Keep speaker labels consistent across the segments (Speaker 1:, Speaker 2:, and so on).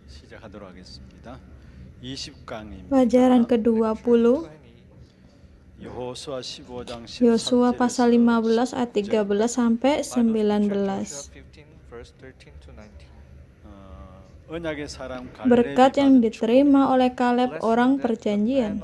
Speaker 1: 시작하도록 하겠습니다. 20강입니다.
Speaker 2: Pelajaran ke-20,
Speaker 1: 여호수아 15장
Speaker 2: Yosua pasal 15 ayat
Speaker 1: 13
Speaker 2: 13 sampai 19.
Speaker 1: 언약의 사람
Speaker 2: Berkat yang
Speaker 1: 갈렙이
Speaker 2: diterima oleh Kaleb orang perjanjian.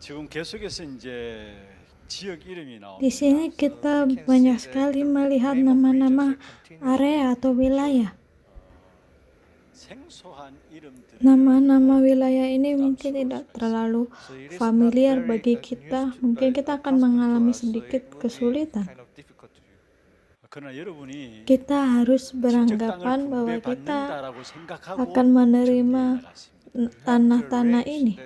Speaker 1: 지금 계속해서 이제 지역 이름이 나옵니다.
Speaker 2: Di sini kita banyak sekali melihat nama-nama area atau wilayah.
Speaker 1: 생소한 이름들.
Speaker 2: Nama-nama wilayah ini mungkin tidak terlalu familiar bagi kita. Mungkin kita akan mengalami sedikit kesulitan.
Speaker 1: 그러나 여러분이
Speaker 2: Kita harus
Speaker 1: 직접 땅을
Speaker 2: beranggapan bahwa kita
Speaker 1: 분배받는다라고 생각하고
Speaker 2: akan menerima
Speaker 1: 준비해 나갔습니다.
Speaker 2: tanah-tanah ini.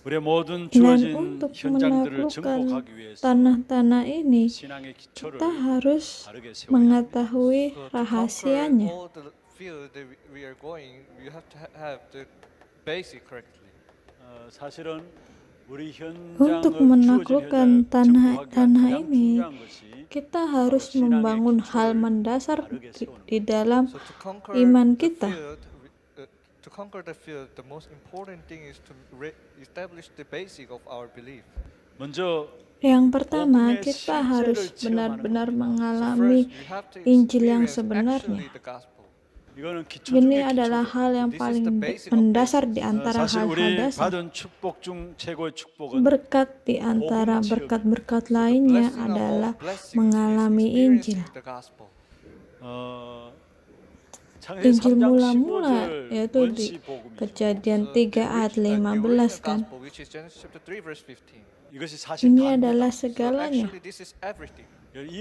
Speaker 1: 우리의 모든
Speaker 2: Dan
Speaker 1: 주어진
Speaker 2: untuk
Speaker 1: 현장들을
Speaker 2: menaklukkan
Speaker 1: 정복하기 위해서
Speaker 2: tanah-tanah ini,
Speaker 1: 신앙의 기초를
Speaker 2: kita harus
Speaker 1: 바르게 세워야 합니다.
Speaker 2: mengetahui rahasianya.
Speaker 1: 사실은 우리
Speaker 2: Untuk
Speaker 1: 현장을
Speaker 2: menaklukkan
Speaker 1: 주어진 현장을
Speaker 2: tanah
Speaker 1: 정복하기
Speaker 2: ini,
Speaker 1: 중요한 것이
Speaker 2: kita harus membangun hal mendasar di dalam iman kita.
Speaker 3: To conquer the field, the most important thing is to establish the basic of our belief.
Speaker 1: 먼저
Speaker 2: Yang pertama, kita harus benar-benar mengalami Injil yang sebenarnya.
Speaker 1: 이거는 기초
Speaker 2: Ini
Speaker 1: 중에
Speaker 2: adalah
Speaker 1: 기초죠.
Speaker 2: hal yang paling mendasar di antara
Speaker 1: 사실
Speaker 2: hal-hal
Speaker 1: 우리
Speaker 2: dasar.
Speaker 1: 받은 축복 중 최고의 축복은
Speaker 2: Berkat di antara berkat-berkat lainnya adalah mengalami Injil. Injil mula-mula yaitu di Kejadian 3 ayat 15 kan. Ini adalah segalanya.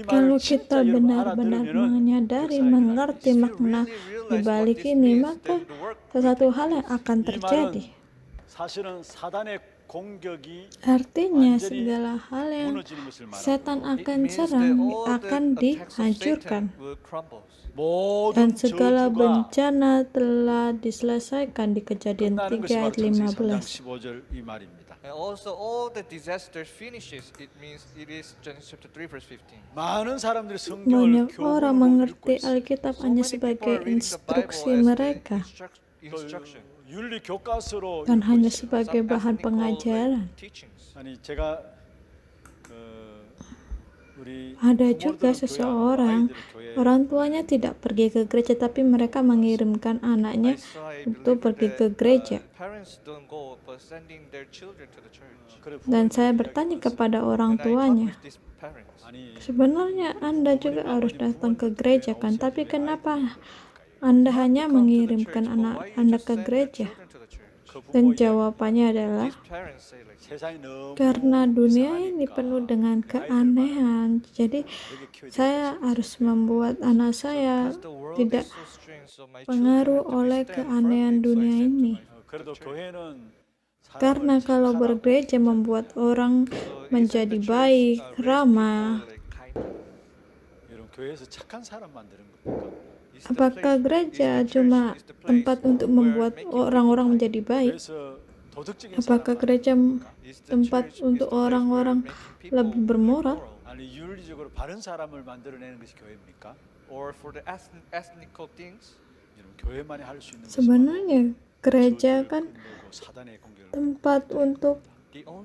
Speaker 2: Kalau kita benar-benar menyadari, mengerti makna di balik ini, maka sesuatu hal yang akan terjadi. Artinya segala hal yang setan akan serang akan dihancurkan. Dan segala bencana telah diselesaikan di Kejadian 3 ayat 15.
Speaker 3: And also all the disaster finishes, it means it is Genesis chapter 3 verse 15.
Speaker 2: Banyak orang mengerti Alkitab hanya sebagai instruksi mereka dan hanya sebagai bahan pengajaran. Ada juga seseorang, orang tuanya tidak pergi ke gereja, tapi mereka mengirimkan anaknya untuk pergi ke gereja. Dan saya bertanya kepada orang tuanya, sebenarnya Anda juga harus datang ke gereja kan, tapi kenapa Anda hanya mengirimkan anak Anda ke gereja? Dan jawabannya adalah, karena dunia ini penuh dengan keanehan, jadi saya harus membuat anak saya tidak pengaruh oleh keanehan dunia ini. Karena kalau bergereja membuat orang menjadi baik, ramah, apakah gereja cuma tempat untuk membuat orang-orang menjadi baik? Apakah gereja tempat untuk orang-orang lebih bermoral? Sebenarnya gereja kan tempat untuk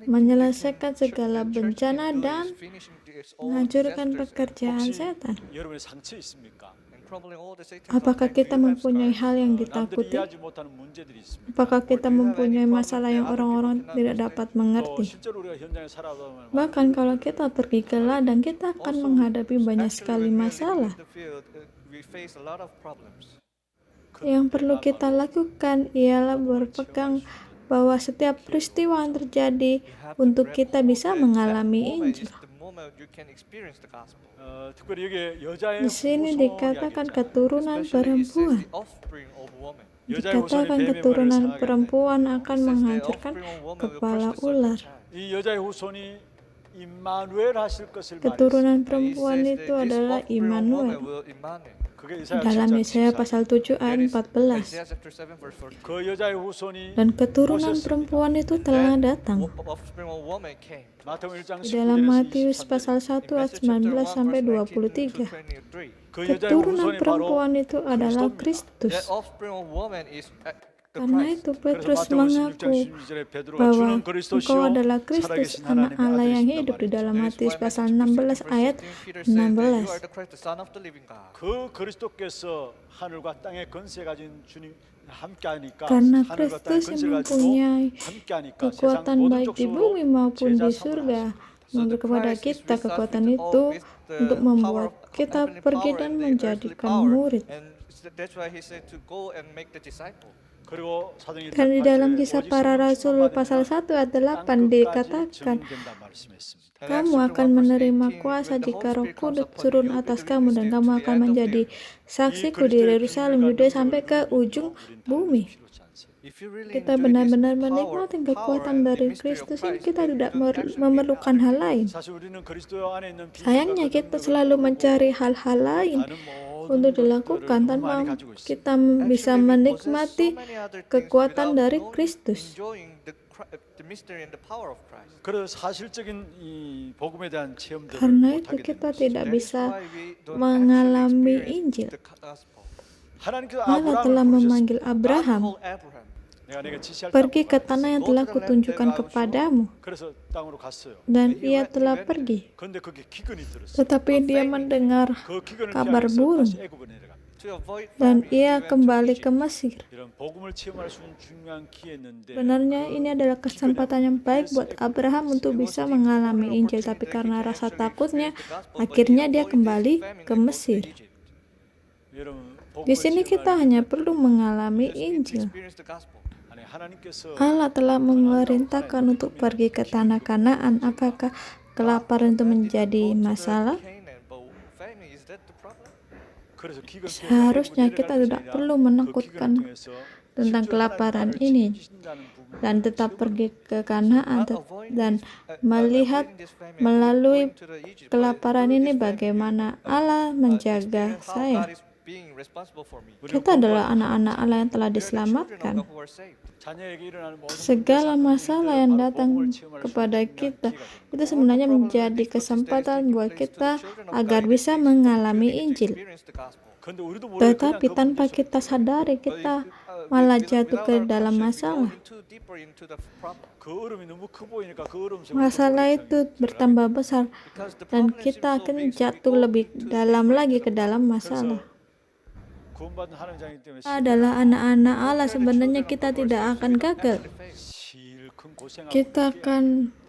Speaker 2: menyelesaikan segala bencana dan menghancurkan pekerjaan setan. Apakah kita mempunyai hal yang ditakuti? Apakah kita mempunyai masalah yang orang-orang tidak dapat mengerti? Bahkan kalau kita pergi ke ladang, kita akan menghadapi banyak sekali masalah. Yang perlu kita lakukan ialah berpegang bahwa setiap peristiwa yang terjadi untuk kita bisa mengalami Injil. Di sini dikatakan keturunan perempuan. Dikatakan keturunan perempuan akan menghancurkan kepala ular.
Speaker 1: 임마누엘 하실 것을 말했습니다.
Speaker 2: Keturunan
Speaker 3: And he
Speaker 2: perempuan
Speaker 3: says
Speaker 2: itu
Speaker 3: that this
Speaker 2: adalah
Speaker 3: offspring of woman
Speaker 2: Immanuel.
Speaker 3: will Immanuel.
Speaker 1: 그게 이사야
Speaker 2: Dalam
Speaker 1: 7장
Speaker 2: Yesaya
Speaker 1: 14.
Speaker 2: pasal 7 ayat
Speaker 3: That is
Speaker 2: 14.
Speaker 3: Isaiah chapter 7 verse 14.
Speaker 1: 그 여자의 후손이
Speaker 2: Dan keturunan
Speaker 1: 오셨습니다.
Speaker 2: perempuan itu telah datang.
Speaker 3: Offspring of woman came.
Speaker 1: 마태복음 1장
Speaker 2: Di dalam
Speaker 1: 19절에서
Speaker 2: Matius
Speaker 1: 23절.
Speaker 2: pasal 1
Speaker 3: In
Speaker 2: ayat
Speaker 3: Matthew chapter
Speaker 2: 19
Speaker 3: 1
Speaker 2: sampai
Speaker 3: verse 19 to
Speaker 2: 23.
Speaker 3: 23.
Speaker 1: 그 여자의
Speaker 2: Keturunan
Speaker 1: 후손이 바로
Speaker 2: perempuan itu adalah
Speaker 3: That
Speaker 2: Kristus.
Speaker 3: offspring of woman is the
Speaker 2: Karena
Speaker 3: Christ.
Speaker 2: itu
Speaker 1: 그래서
Speaker 2: Petrus
Speaker 1: 마태복음 16장
Speaker 2: mengaku
Speaker 1: 16절에 베드로가
Speaker 2: bahwa
Speaker 1: 주는
Speaker 2: engkau
Speaker 1: 그리스도시요
Speaker 2: adalah Kristus,
Speaker 1: 살아계신
Speaker 2: anak
Speaker 1: 하나님의
Speaker 2: Allah yang
Speaker 1: 아들이시다
Speaker 2: hidup di
Speaker 1: 말이죠.
Speaker 2: dalam
Speaker 3: That is
Speaker 2: Matius
Speaker 3: why
Speaker 2: pasal
Speaker 3: Matthew
Speaker 2: 16
Speaker 3: verse
Speaker 2: ayat
Speaker 3: 16, Peter said that you
Speaker 2: 16.
Speaker 3: are the Christ, the Son of the living God.
Speaker 1: 그 그리스도께서 하늘과 땅의 권세 가진 주님 함께하니까
Speaker 2: Karena
Speaker 1: 하늘과 땅의
Speaker 2: Kristus
Speaker 1: 권세를
Speaker 2: yang
Speaker 1: 가지고
Speaker 2: mempunyai
Speaker 1: 함께하니까 세상
Speaker 2: kekuatan
Speaker 1: 모든
Speaker 2: baik di
Speaker 1: 족속으로
Speaker 2: bumi maupun di
Speaker 1: 제자
Speaker 2: surga
Speaker 3: So the
Speaker 2: memberi kepada
Speaker 3: Christ is
Speaker 2: kita
Speaker 3: with us
Speaker 2: kekuatan
Speaker 3: with
Speaker 2: itu
Speaker 3: with the
Speaker 2: untuk
Speaker 3: power
Speaker 2: membuat
Speaker 3: of
Speaker 2: kita
Speaker 3: heavenly
Speaker 2: pergi
Speaker 3: power
Speaker 2: dan
Speaker 3: and the earthly
Speaker 2: menjadikan
Speaker 3: power.
Speaker 2: murid.
Speaker 3: And that's why he said to go and make the disciple.
Speaker 1: 그리고 사도행전
Speaker 2: Dan di dalam
Speaker 1: 8절에
Speaker 2: kisah
Speaker 1: 오직
Speaker 2: para
Speaker 1: 성령
Speaker 2: rasul
Speaker 1: 충만
Speaker 2: pasal
Speaker 1: 받으면
Speaker 2: 1 ayat 8
Speaker 1: 땅끝까지
Speaker 2: dikatakan,
Speaker 1: 증인된다 말씀했습니다.
Speaker 3: And
Speaker 2: kamu
Speaker 3: Acts chapter
Speaker 2: akan
Speaker 3: 1 verse
Speaker 2: menerima
Speaker 3: 18,
Speaker 2: kuasa
Speaker 3: when the
Speaker 2: jika
Speaker 3: Holy
Speaker 2: Roh
Speaker 3: Spirit comes
Speaker 2: Kudus
Speaker 3: upon
Speaker 2: turun
Speaker 3: you, you'll be
Speaker 2: atas
Speaker 3: the
Speaker 2: kamu dan
Speaker 3: witness
Speaker 2: kamu
Speaker 3: to the
Speaker 2: akan
Speaker 3: end of the
Speaker 2: menjadi
Speaker 3: earth.
Speaker 2: saksiku di Yerusalem, Yudea sampai ke ujung bumi.
Speaker 3: If you really
Speaker 2: Kita
Speaker 3: enjoy
Speaker 2: benar-benar
Speaker 3: this power
Speaker 2: menikmati
Speaker 3: and
Speaker 2: kekuatan
Speaker 3: the
Speaker 2: dari
Speaker 3: mystery of
Speaker 2: Kristus ini,
Speaker 3: Christ,
Speaker 2: kita
Speaker 3: then you
Speaker 2: tidak
Speaker 3: don't actually need
Speaker 2: memerlukan
Speaker 3: other
Speaker 2: hal
Speaker 3: things.
Speaker 2: lain.
Speaker 1: 사실 우리는 그리스도 안에 있는 비밀과
Speaker 2: Sayangnya
Speaker 1: 그
Speaker 2: kita
Speaker 1: 능력을
Speaker 2: selalu
Speaker 1: 모르고
Speaker 2: mencari hal-hal lain
Speaker 1: 다른 모든
Speaker 2: untuk
Speaker 1: 것들을
Speaker 2: dilakukan
Speaker 1: 너무
Speaker 2: tanpa
Speaker 1: 많이 가지고 있습니다.
Speaker 2: kita bisa
Speaker 3: Actually, we possess so
Speaker 2: menikmati
Speaker 3: many other things
Speaker 2: kekuatan
Speaker 3: without
Speaker 2: dari
Speaker 3: knowing-
Speaker 2: Kristus.
Speaker 3: enjoying the mystery and the power of Christ.
Speaker 1: 그래서 사실적인 이 복음에 대한 체험들을
Speaker 2: Karena itu
Speaker 1: 못하게 되는
Speaker 2: kita
Speaker 1: 것이죠.
Speaker 2: tidak
Speaker 3: That is
Speaker 2: bisa
Speaker 3: why we don't
Speaker 2: mengalami
Speaker 3: actually
Speaker 2: Injil.
Speaker 3: experience the gospel.
Speaker 1: 하나님께서
Speaker 2: Allah telah
Speaker 1: 아브라함을
Speaker 2: memanggil
Speaker 1: 부르셨습니다.
Speaker 2: Abraham,
Speaker 3: God called Abraham.
Speaker 1: 내가 내가 지시할
Speaker 2: pergi
Speaker 1: 땅으로
Speaker 2: ke
Speaker 1: 가라.
Speaker 2: tanah yang telah kutunjukkan kepadamu.
Speaker 1: 그래서 땅으로 갔어요.
Speaker 2: Dan ia telah pergi.
Speaker 1: 그런데 그게 기근이 들었어요.
Speaker 2: Tetapi dia mendengar
Speaker 1: 그 기근을
Speaker 2: kabar
Speaker 1: 피하면서
Speaker 2: burung
Speaker 1: 다시 애굽으로 내려갑니다.
Speaker 3: To avoid
Speaker 2: dan
Speaker 3: famine,
Speaker 2: ia
Speaker 3: he went to
Speaker 2: kembali
Speaker 3: Egypt.
Speaker 2: ke Mesir.
Speaker 1: 이런 복음을 체험할 수 있는 중요한 기회였는데
Speaker 2: Sebenarnya ini adalah kesempatan yang baik buat Abraham untuk bisa mengalami Injil, tapi karena rasa takutnya, akhirnya dia kembali ke Mesir.
Speaker 1: 여러분
Speaker 2: Di sini kita hanya perlu mengalami Injil.
Speaker 3: Experience the gospel.
Speaker 1: 아니 하나님께서
Speaker 2: Allah telah memerintahkan untuk pergi ke tanah Kanaan. Apakah kelaparan itu menjadi masalah?
Speaker 3: Canaan, but famine, is that the problem?
Speaker 1: 그래서 기근 피해서
Speaker 2: Seharusnya
Speaker 1: 애굽으로
Speaker 2: kita
Speaker 1: 내려갈
Speaker 2: tidak
Speaker 1: 것이
Speaker 2: perlu
Speaker 1: 아니라
Speaker 2: menakutkan
Speaker 1: 그 기근을 통해서
Speaker 2: tentang
Speaker 1: 실제로
Speaker 2: kelaparan
Speaker 1: 하나님 나라를
Speaker 2: ini
Speaker 1: 지키신다는 부분을
Speaker 2: dan tetap
Speaker 1: 체험하는
Speaker 2: pergi ke Kanaan
Speaker 3: Not avoiding
Speaker 2: dan
Speaker 3: this,
Speaker 2: melihat
Speaker 3: avoiding this famine,
Speaker 2: melalui
Speaker 3: going to the Egypt, but
Speaker 2: kelaparan
Speaker 3: through
Speaker 2: ini
Speaker 3: this famine,
Speaker 2: bagaimana Allah menjaga
Speaker 3: experience how
Speaker 2: saya.
Speaker 3: God is being responsible for me.
Speaker 2: Kita adalah anak-anak Allah yang telah
Speaker 3: We are the children of
Speaker 2: diselamatkan.
Speaker 3: God who are saved.
Speaker 1: 자녀에게 일어나는 모든
Speaker 2: Segala
Speaker 1: 문제나
Speaker 2: masalah yang datang kepada kita itu sebenarnya menjadi kesempatan buat kita agar bisa mengalami Injil.
Speaker 3: Experience the gospel.
Speaker 1: 근데 우리도 모르게
Speaker 2: Tetapi tanpa kita sadari, kita malah jatuh ke dalam masalah.
Speaker 1: 그 얼음이 너무 커 보이니까 그 얼음 속에
Speaker 2: Masalah itu bertambah besar dan kita akan jatuh lebih dalam lagi ke dalam masalah.
Speaker 1: 구원받은 하나님 자녀이기 때문에
Speaker 2: Kita adalah anak-anak Allah, sebenarnya kita tidak akan gagal.
Speaker 1: 실큰 고생하고
Speaker 2: Kita akan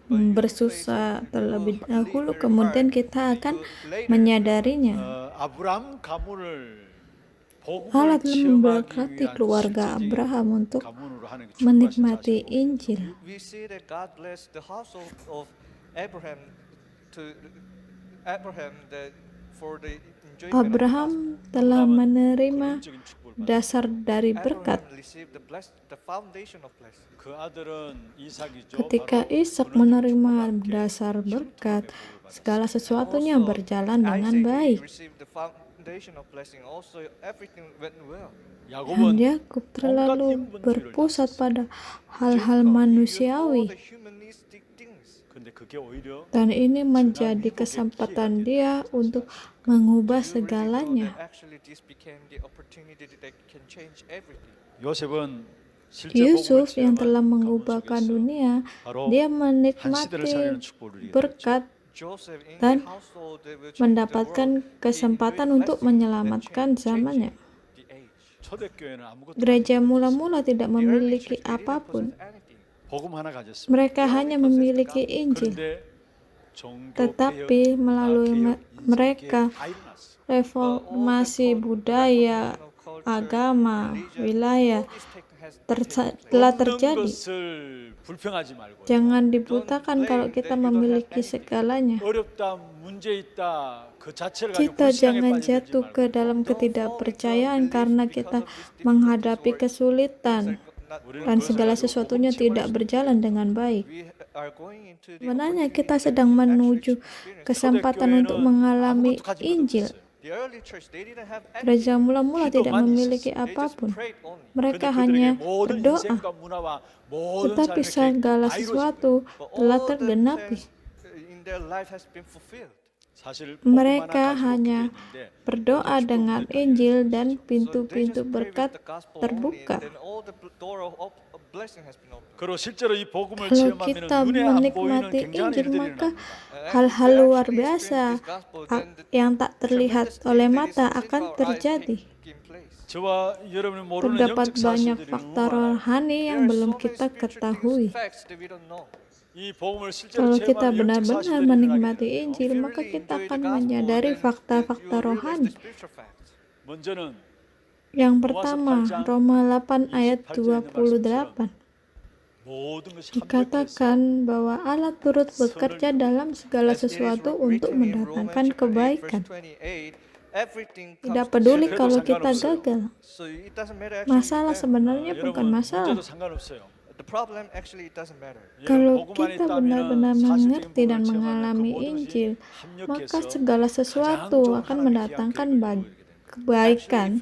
Speaker 2: bersusah terlebih dahulu, kemudian kita akan menyadarinya.
Speaker 1: 아브라함 가문을
Speaker 2: Allah
Speaker 1: 복음을
Speaker 2: telah
Speaker 1: 체험하기
Speaker 2: memberkati
Speaker 1: 위한
Speaker 2: keluarga
Speaker 1: 실제적인
Speaker 2: Abraham untuk
Speaker 1: 가문으로 하는 게
Speaker 2: menikmati
Speaker 1: 축복하신
Speaker 2: Injil.
Speaker 3: We see that God blessed the household of Abraham to Abraham that for the enjoyment
Speaker 2: Abraham telah menerima
Speaker 1: 근원적인 축복을 받았어요.
Speaker 2: dasar dari
Speaker 3: of the gospel.
Speaker 2: berkat.
Speaker 3: Abraham received the foundation of blessing.
Speaker 1: 그 아들은 이삭이죠.
Speaker 2: Ketika
Speaker 1: 바로
Speaker 2: Ishak
Speaker 1: 근원적인
Speaker 2: menerima
Speaker 1: 축복과 함께
Speaker 2: dasar berkat,
Speaker 1: 형통의 복을 받았어요.
Speaker 2: segala sesuatunya
Speaker 3: Also,
Speaker 2: berjalan dengan
Speaker 3: Isaac, he
Speaker 2: baik.
Speaker 3: received the foundation of blessing. Also, everything went well.
Speaker 2: Dan
Speaker 1: 야곱은
Speaker 2: Yakub terlalu berpusat pada hal-hal
Speaker 3: Jacob, he used all
Speaker 2: manusiawi,
Speaker 3: the humanistic things.
Speaker 1: 근데 그게 오히려
Speaker 2: dan ini menjadi kesempatan dia untuk mengubah
Speaker 3: You really know
Speaker 2: segalanya.
Speaker 3: that actually this became the opportunity that can change everything.
Speaker 1: 요셉은 실제 복음을
Speaker 2: Yusuf yang
Speaker 1: 체험한
Speaker 2: telah
Speaker 1: 가문
Speaker 2: mengubahkan
Speaker 1: 속에서
Speaker 2: dunia,
Speaker 1: 바로
Speaker 2: dia
Speaker 1: 한
Speaker 2: menikmati
Speaker 1: 시대를 살리는 축복을 누리게 됐죠.
Speaker 2: berkat
Speaker 3: Joseph in
Speaker 2: dan
Speaker 3: the household that will change the
Speaker 2: mendapatkan
Speaker 3: world.
Speaker 2: kesempatan
Speaker 3: He
Speaker 2: untuk
Speaker 3: blessing
Speaker 2: menyelamatkan
Speaker 3: that
Speaker 2: zamannya.
Speaker 3: changing the age.
Speaker 1: 초대교회는 아무것도
Speaker 2: Gereja
Speaker 1: 가지고
Speaker 2: mula-mula tidak
Speaker 3: The early
Speaker 2: memiliki
Speaker 3: church, they didn't
Speaker 2: apapun.
Speaker 3: possess anything.
Speaker 1: 없었어요. 복음 하나 가졌습니다.
Speaker 2: Mereka hanya memiliki Injil.
Speaker 1: 그런데 종교
Speaker 2: Tetapi
Speaker 1: 개혁,
Speaker 2: melalui
Speaker 1: 문화 개혁, 인생
Speaker 2: mereka,
Speaker 1: 개혁 다 일어났어요.
Speaker 2: reformasi budaya, agama, wilayah telah
Speaker 1: 없는
Speaker 2: terjadi.
Speaker 1: 것을 불평하지 말고
Speaker 2: Jangan dibutakan kalau kita memiliki segalanya.
Speaker 1: 어렵다, 문제 있다 그 자체를 가지고
Speaker 2: Kita
Speaker 1: 불신앙에
Speaker 2: jangan
Speaker 1: 빠지지
Speaker 2: jatuh ke
Speaker 1: 말고
Speaker 2: dalam ketidakpercayaan karena kita menghadapi kesulitan dan segala sesuatunya tidak berjalan dengan baik.
Speaker 3: are going into the
Speaker 2: Sebenarnya
Speaker 3: opportunity
Speaker 2: kita
Speaker 3: that
Speaker 2: sedang
Speaker 3: we actually
Speaker 2: menuju
Speaker 3: experience.
Speaker 2: kesempatan untuk
Speaker 1: 초대교회는
Speaker 2: mengalami
Speaker 1: 아무것도 가진 것
Speaker 2: Injil.
Speaker 1: 없었어요.
Speaker 3: The early church, they didn't have
Speaker 2: Gereja
Speaker 3: anything.
Speaker 2: mula-mula tidak
Speaker 1: 기도만
Speaker 2: memiliki
Speaker 1: 있었어요.
Speaker 3: They just
Speaker 2: apapun.
Speaker 3: prayed only.
Speaker 2: Mereka
Speaker 1: 근데
Speaker 2: hanya
Speaker 1: 그들에게 모든
Speaker 2: berdoa,
Speaker 1: 인생과 문화와 모든
Speaker 2: tetapi
Speaker 1: 삶의 계획이
Speaker 2: segala
Speaker 1: 다 이루어진 거예요.
Speaker 2: sesuatu
Speaker 3: But
Speaker 2: telah
Speaker 3: all the
Speaker 2: tergenapi.
Speaker 3: plans in their life has been fulfilled.
Speaker 1: 사실 복음 하나
Speaker 2: Mereka
Speaker 1: 가지고
Speaker 2: hanya
Speaker 1: 기도했는데
Speaker 2: berdoa
Speaker 1: 모든
Speaker 2: dengan
Speaker 1: 축복들이 다
Speaker 2: Injil
Speaker 1: 이루어졌어요.
Speaker 2: dan
Speaker 3: So they
Speaker 2: pintu-pintu
Speaker 3: just pray
Speaker 2: berkat
Speaker 3: with the gospel only,
Speaker 2: terbuka.
Speaker 3: and then all the door of blessing has been opened.
Speaker 1: 그리고 실제로 이 복음을
Speaker 2: Kalau
Speaker 1: 체험하면
Speaker 2: kita
Speaker 1: 눈에 안 보이는
Speaker 2: menikmati
Speaker 1: 굉장한
Speaker 2: Injil,
Speaker 1: 일들이
Speaker 2: maka
Speaker 1: 일어납니다.
Speaker 2: hal-hal luar biasa yang tak terlihat oleh mata akan terjadi.
Speaker 1: 저와 여러분이 모르는
Speaker 2: Terdapat
Speaker 1: 영적
Speaker 2: banyak
Speaker 1: 사실들이
Speaker 2: fakta
Speaker 1: 너무 많아요.
Speaker 2: rohani yang belum kita ketahui.
Speaker 1: 이 복음을 실제로
Speaker 2: Kalau kita
Speaker 1: 체험하는 영적
Speaker 2: benar-benar
Speaker 1: 사실들이
Speaker 2: menikmati
Speaker 1: 일어나게
Speaker 2: Injil,
Speaker 1: 돼요.
Speaker 2: maka kita akan menyadari fakta-fakta rohani.
Speaker 1: 먼저는
Speaker 2: Yang pertama, Roma 8 ayat 28.
Speaker 1: 모든 것이 합력해서
Speaker 2: Dikatakan bahwa Allah turut bekerja dalam segala sesuatu untuk mendatangkan kebaikan. Tidak peduli kalau kita gagal. Masalah sebenarnya bukan masalah.
Speaker 1: 문제도 상관없어요.
Speaker 2: Kalau kita benar-benar mengerti dan mengalami Injil, maka segala sesuatu akan mendatangkan kebaikan.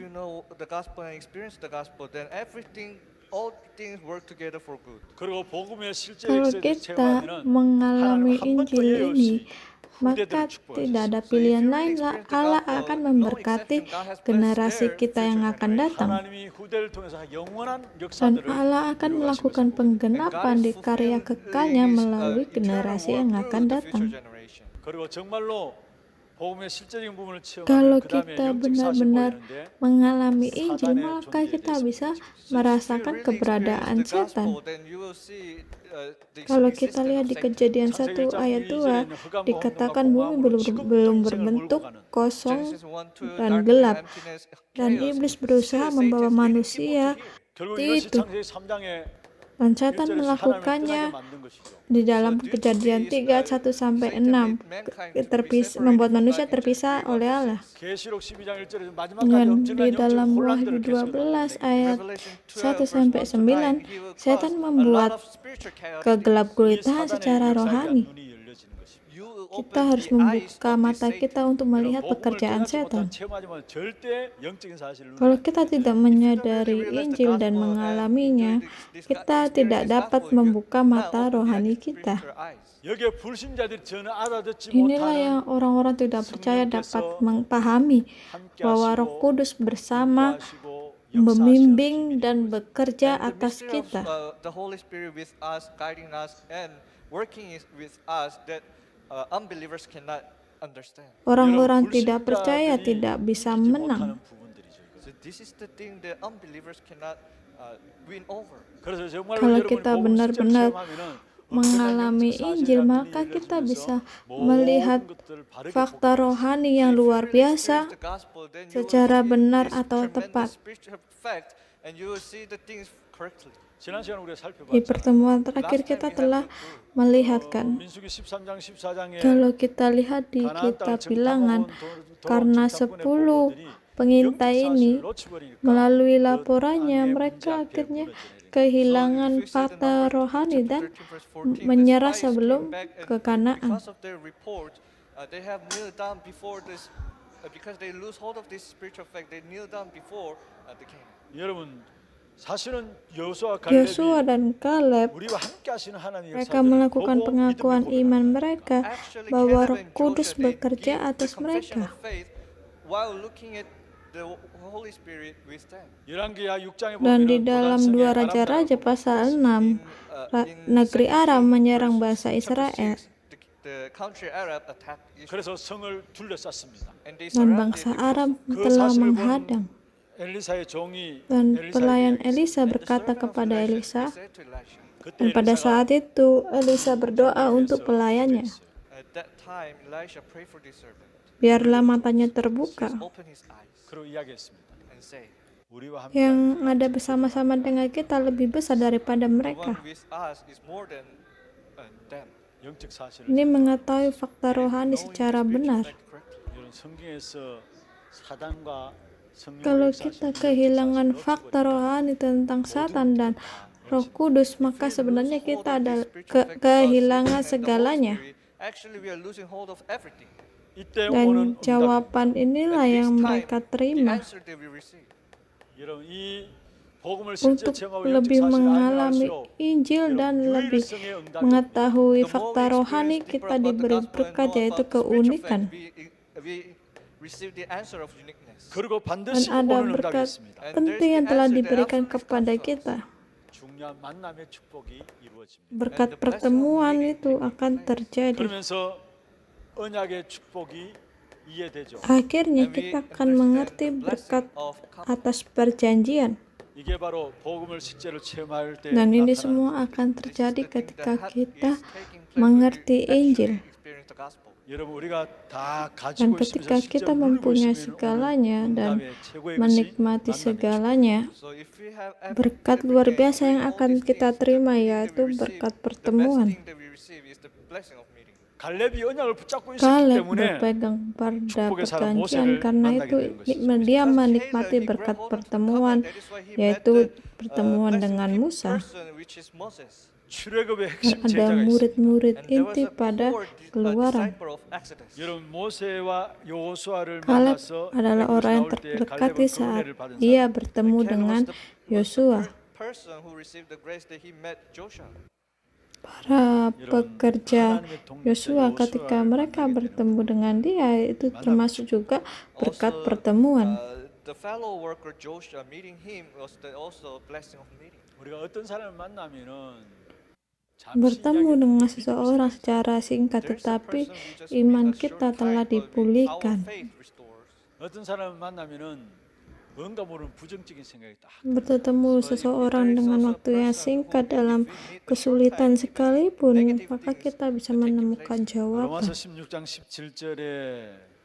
Speaker 1: 그리고 복음의 실제
Speaker 2: Kalau
Speaker 1: 역사에서
Speaker 2: kita
Speaker 1: 체험하면은
Speaker 2: mengalami
Speaker 1: 하나님 한 번도
Speaker 2: Injil
Speaker 1: 예외
Speaker 2: ini,
Speaker 1: 없이
Speaker 2: maka tidak ada pilihan lain. Allah akan memberkati generasi kita yang akan datang.
Speaker 1: 하나님이 후대를 통해서 영원한
Speaker 2: Dan
Speaker 1: 역사들을
Speaker 2: Allah akan melakukan penggenapan di karya kekalnya melalui generasi yang akan datang.
Speaker 1: 그리고 정말로 복음의 실제적인 부분을
Speaker 2: Kalau
Speaker 1: 체험하면 그다음에
Speaker 2: kita
Speaker 1: 영적 사실
Speaker 2: benar-benar
Speaker 1: 보이는데
Speaker 2: mengalami Injil, maka kita bisa merasakan keberadaan setan. Kalau kita lihat di Kejadian 1 ayat 2, dikatakan bumi belum berbentuk, kosong, dan gelap. Dan iblis berusaha membawa manusia
Speaker 1: 결국
Speaker 2: di
Speaker 1: 이것이
Speaker 2: itu.
Speaker 1: 창세기 3장에
Speaker 2: Dan setan melakukannya di dalam Kejadian 3, 1-6, membuat manusia terpisah oleh Allah.
Speaker 1: 계시록 12장 1절에서 마지막
Speaker 2: Dan
Speaker 1: 엄청난
Speaker 2: di
Speaker 1: 영적
Speaker 2: dalam
Speaker 1: 혼란들을
Speaker 2: Wahyu
Speaker 1: 계속해서
Speaker 2: 12 ayat 1-9, setan membuat kegelap-gulitahan secara rohani. Kita harus membuka mata kita untuk melihat pekerjaan setan. Kalau kita tidak menyadari Injil dan mengalaminya, kita tidak dapat membuka mata rohani kita. Inilah yang orang-orang tidak percaya dapat memahami bahwa Roh Kudus bersama membimbing dan bekerja atas kita. Orang-orang tidak percaya tidak bisa menang. Kalau kita benar-benar mengalami Injil, maka kita bisa melihat fakta rohani yang luar biasa secara benar atau tepat. Di pertemuan terakhir kita telah melihatkan, kalau kita lihat di kitab Bilangan, karena 10 pengintai ini melalui laporannya, mereka akhirnya kehilangan fakta rohani dan menyerah sebelum ke Kanaan. Yosua dan Kaleb, mereka melakukan pengakuan iman mereka bahwa Roh Kudus bekerja atas mereka. Dan di dalam 2 Raja-Raja pasal 6, negeri Aram menyerang bangsa Israel. Dan bangsa Aram telah menghadang. Dan pelayan Elisa berkata kepada Elisa, dan pada saat itu Elisa berdoa untuk pelayannya, biarlah matanya terbuka. Yang ada bersama-sama dengan kita lebih besar daripada mereka. Ini mengetahui fakta rohani secara benar. Kalau kita kehilangan fakta rohani tentang Satan dan Roh Kudus, maka sebenarnya kita ada kehilangan segalanya.
Speaker 3: Actually, we are losing hold of everything.
Speaker 1: 이때
Speaker 2: Dan
Speaker 1: 오는
Speaker 2: jawaban inilah
Speaker 3: At this
Speaker 2: yang
Speaker 3: time,
Speaker 2: mereka
Speaker 3: the
Speaker 2: terima
Speaker 3: answer that we receive.
Speaker 1: 여러분 이 복음을 실제
Speaker 2: untuk
Speaker 1: 체험하고
Speaker 2: lebih
Speaker 1: 영적 사실을 알면
Speaker 2: mengalami
Speaker 1: 알수록
Speaker 2: Injil dan lebih
Speaker 1: 유일성의 응답이
Speaker 2: mengetahui
Speaker 3: The more
Speaker 2: fakta
Speaker 3: we
Speaker 2: rohani,
Speaker 3: experience deeper
Speaker 2: kita
Speaker 3: about the
Speaker 2: diberi
Speaker 3: gospel and
Speaker 2: berkat,
Speaker 3: know
Speaker 2: yaitu
Speaker 3: about spiritual
Speaker 2: keunikan.
Speaker 3: faith, we receive the answer of uniqueness.
Speaker 1: 그리고
Speaker 2: Dan
Speaker 1: 반드시
Speaker 2: ada
Speaker 1: 오는 응답이
Speaker 2: berkat
Speaker 1: 있습니다.
Speaker 2: penting yang telah diberikan kepada kita.
Speaker 1: 중요한 만남의 축복이 이루어집니다.
Speaker 2: Berkat pertemuan itu akan terjadi.
Speaker 1: 그러면서 언약의 축복이 이해되죠.
Speaker 2: Akhirnya kita akan mengerti berkat atas perjanjian.
Speaker 1: 이게 바로 복음을 실제로 체험할 때
Speaker 2: Dan ini
Speaker 1: 나타나는
Speaker 2: semua akan terjadi ketika kita mengerti Injil.
Speaker 1: 여러분 우리가 다
Speaker 2: Dan
Speaker 1: 가지고
Speaker 2: ketika
Speaker 1: 있으면서
Speaker 2: kita
Speaker 1: 실제로 누리고
Speaker 2: mempunyai
Speaker 1: 있으면
Speaker 2: segalanya dan
Speaker 1: 응답의 최고의 것이
Speaker 2: menikmati
Speaker 1: 만남의
Speaker 2: segalanya, berkat luar biasa yang akan kita terima yaitu berkat pertemuan.
Speaker 1: 갈렙이 언약을 붙잡고 있었기
Speaker 2: Kaleb
Speaker 1: 때문에
Speaker 2: berpegang pada
Speaker 1: 축복의 사람
Speaker 2: perjanjian,
Speaker 1: 모세를
Speaker 2: karena
Speaker 1: 만나게
Speaker 2: itu
Speaker 1: 되는 것이죠.
Speaker 2: dia menikmati berkat pertemuan, yaitu pertemuan dengan Musa.
Speaker 1: 출애굽의
Speaker 2: Dan
Speaker 1: 핵심
Speaker 2: ada
Speaker 1: 제자가 있습니다.
Speaker 2: murid-murid inti pada Keluaran.
Speaker 1: 여러분 모세와 여호수아를
Speaker 2: Kaleb
Speaker 1: 만나서
Speaker 2: adalah orang yang
Speaker 1: 나올 때
Speaker 2: terberkati
Speaker 1: 갈렙은 그
Speaker 2: saat
Speaker 1: 은혜를 받은
Speaker 2: ia
Speaker 1: 사람.
Speaker 2: bertemu dengan Yosua. Para pekerja Yosua ketika mereka bertemu dengan dia, itu termasuk juga berkat pertemuan.
Speaker 3: The fellow worker Joshua meeting him was also a blessing of meeting.
Speaker 1: 우리가 어떤 사람을 만나면은
Speaker 2: Bertemu dengan seseorang secara singkat, tetapi iman kita telah dipulihkan.
Speaker 1: 어떤 사람을 만나면은 뭔가 모르는 부정적인 생각이 딱
Speaker 2: Bertemu seseorang dengan waktu yang singkat dalam kesulitan sekalipun, maka kita bisa menemukan jawaban.
Speaker 1: 로마서 16장 17절에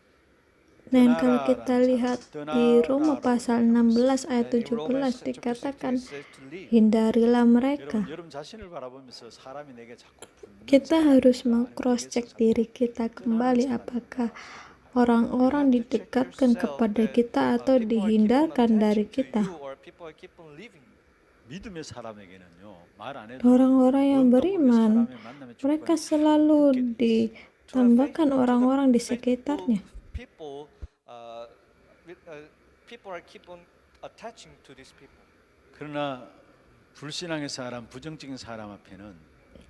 Speaker 2: Dan kalau kita lihat di Roma pasal 16 ayat 17 dikatakan, hindarilah mereka.
Speaker 1: 여러분 자신을 바라보면서 사람이 내게 자꾸
Speaker 2: Kita harus meng-cross check diri kita kembali, apakah orang-orang didekatkan kepada kita atau dihindarkan dari kita.
Speaker 1: 믿음의 사람에게는요 말 안 해도
Speaker 2: Orang-orang yang
Speaker 1: 뭔가 모르게
Speaker 2: beriman,
Speaker 1: 사람의 만남의
Speaker 2: mereka
Speaker 1: 축복이
Speaker 2: selalu ditambahkan orang-orang di sekitarnya.
Speaker 3: People are keep on attaching to these people.
Speaker 1: 그러나 불신앙의 사람, 부정적인 사람 앞에는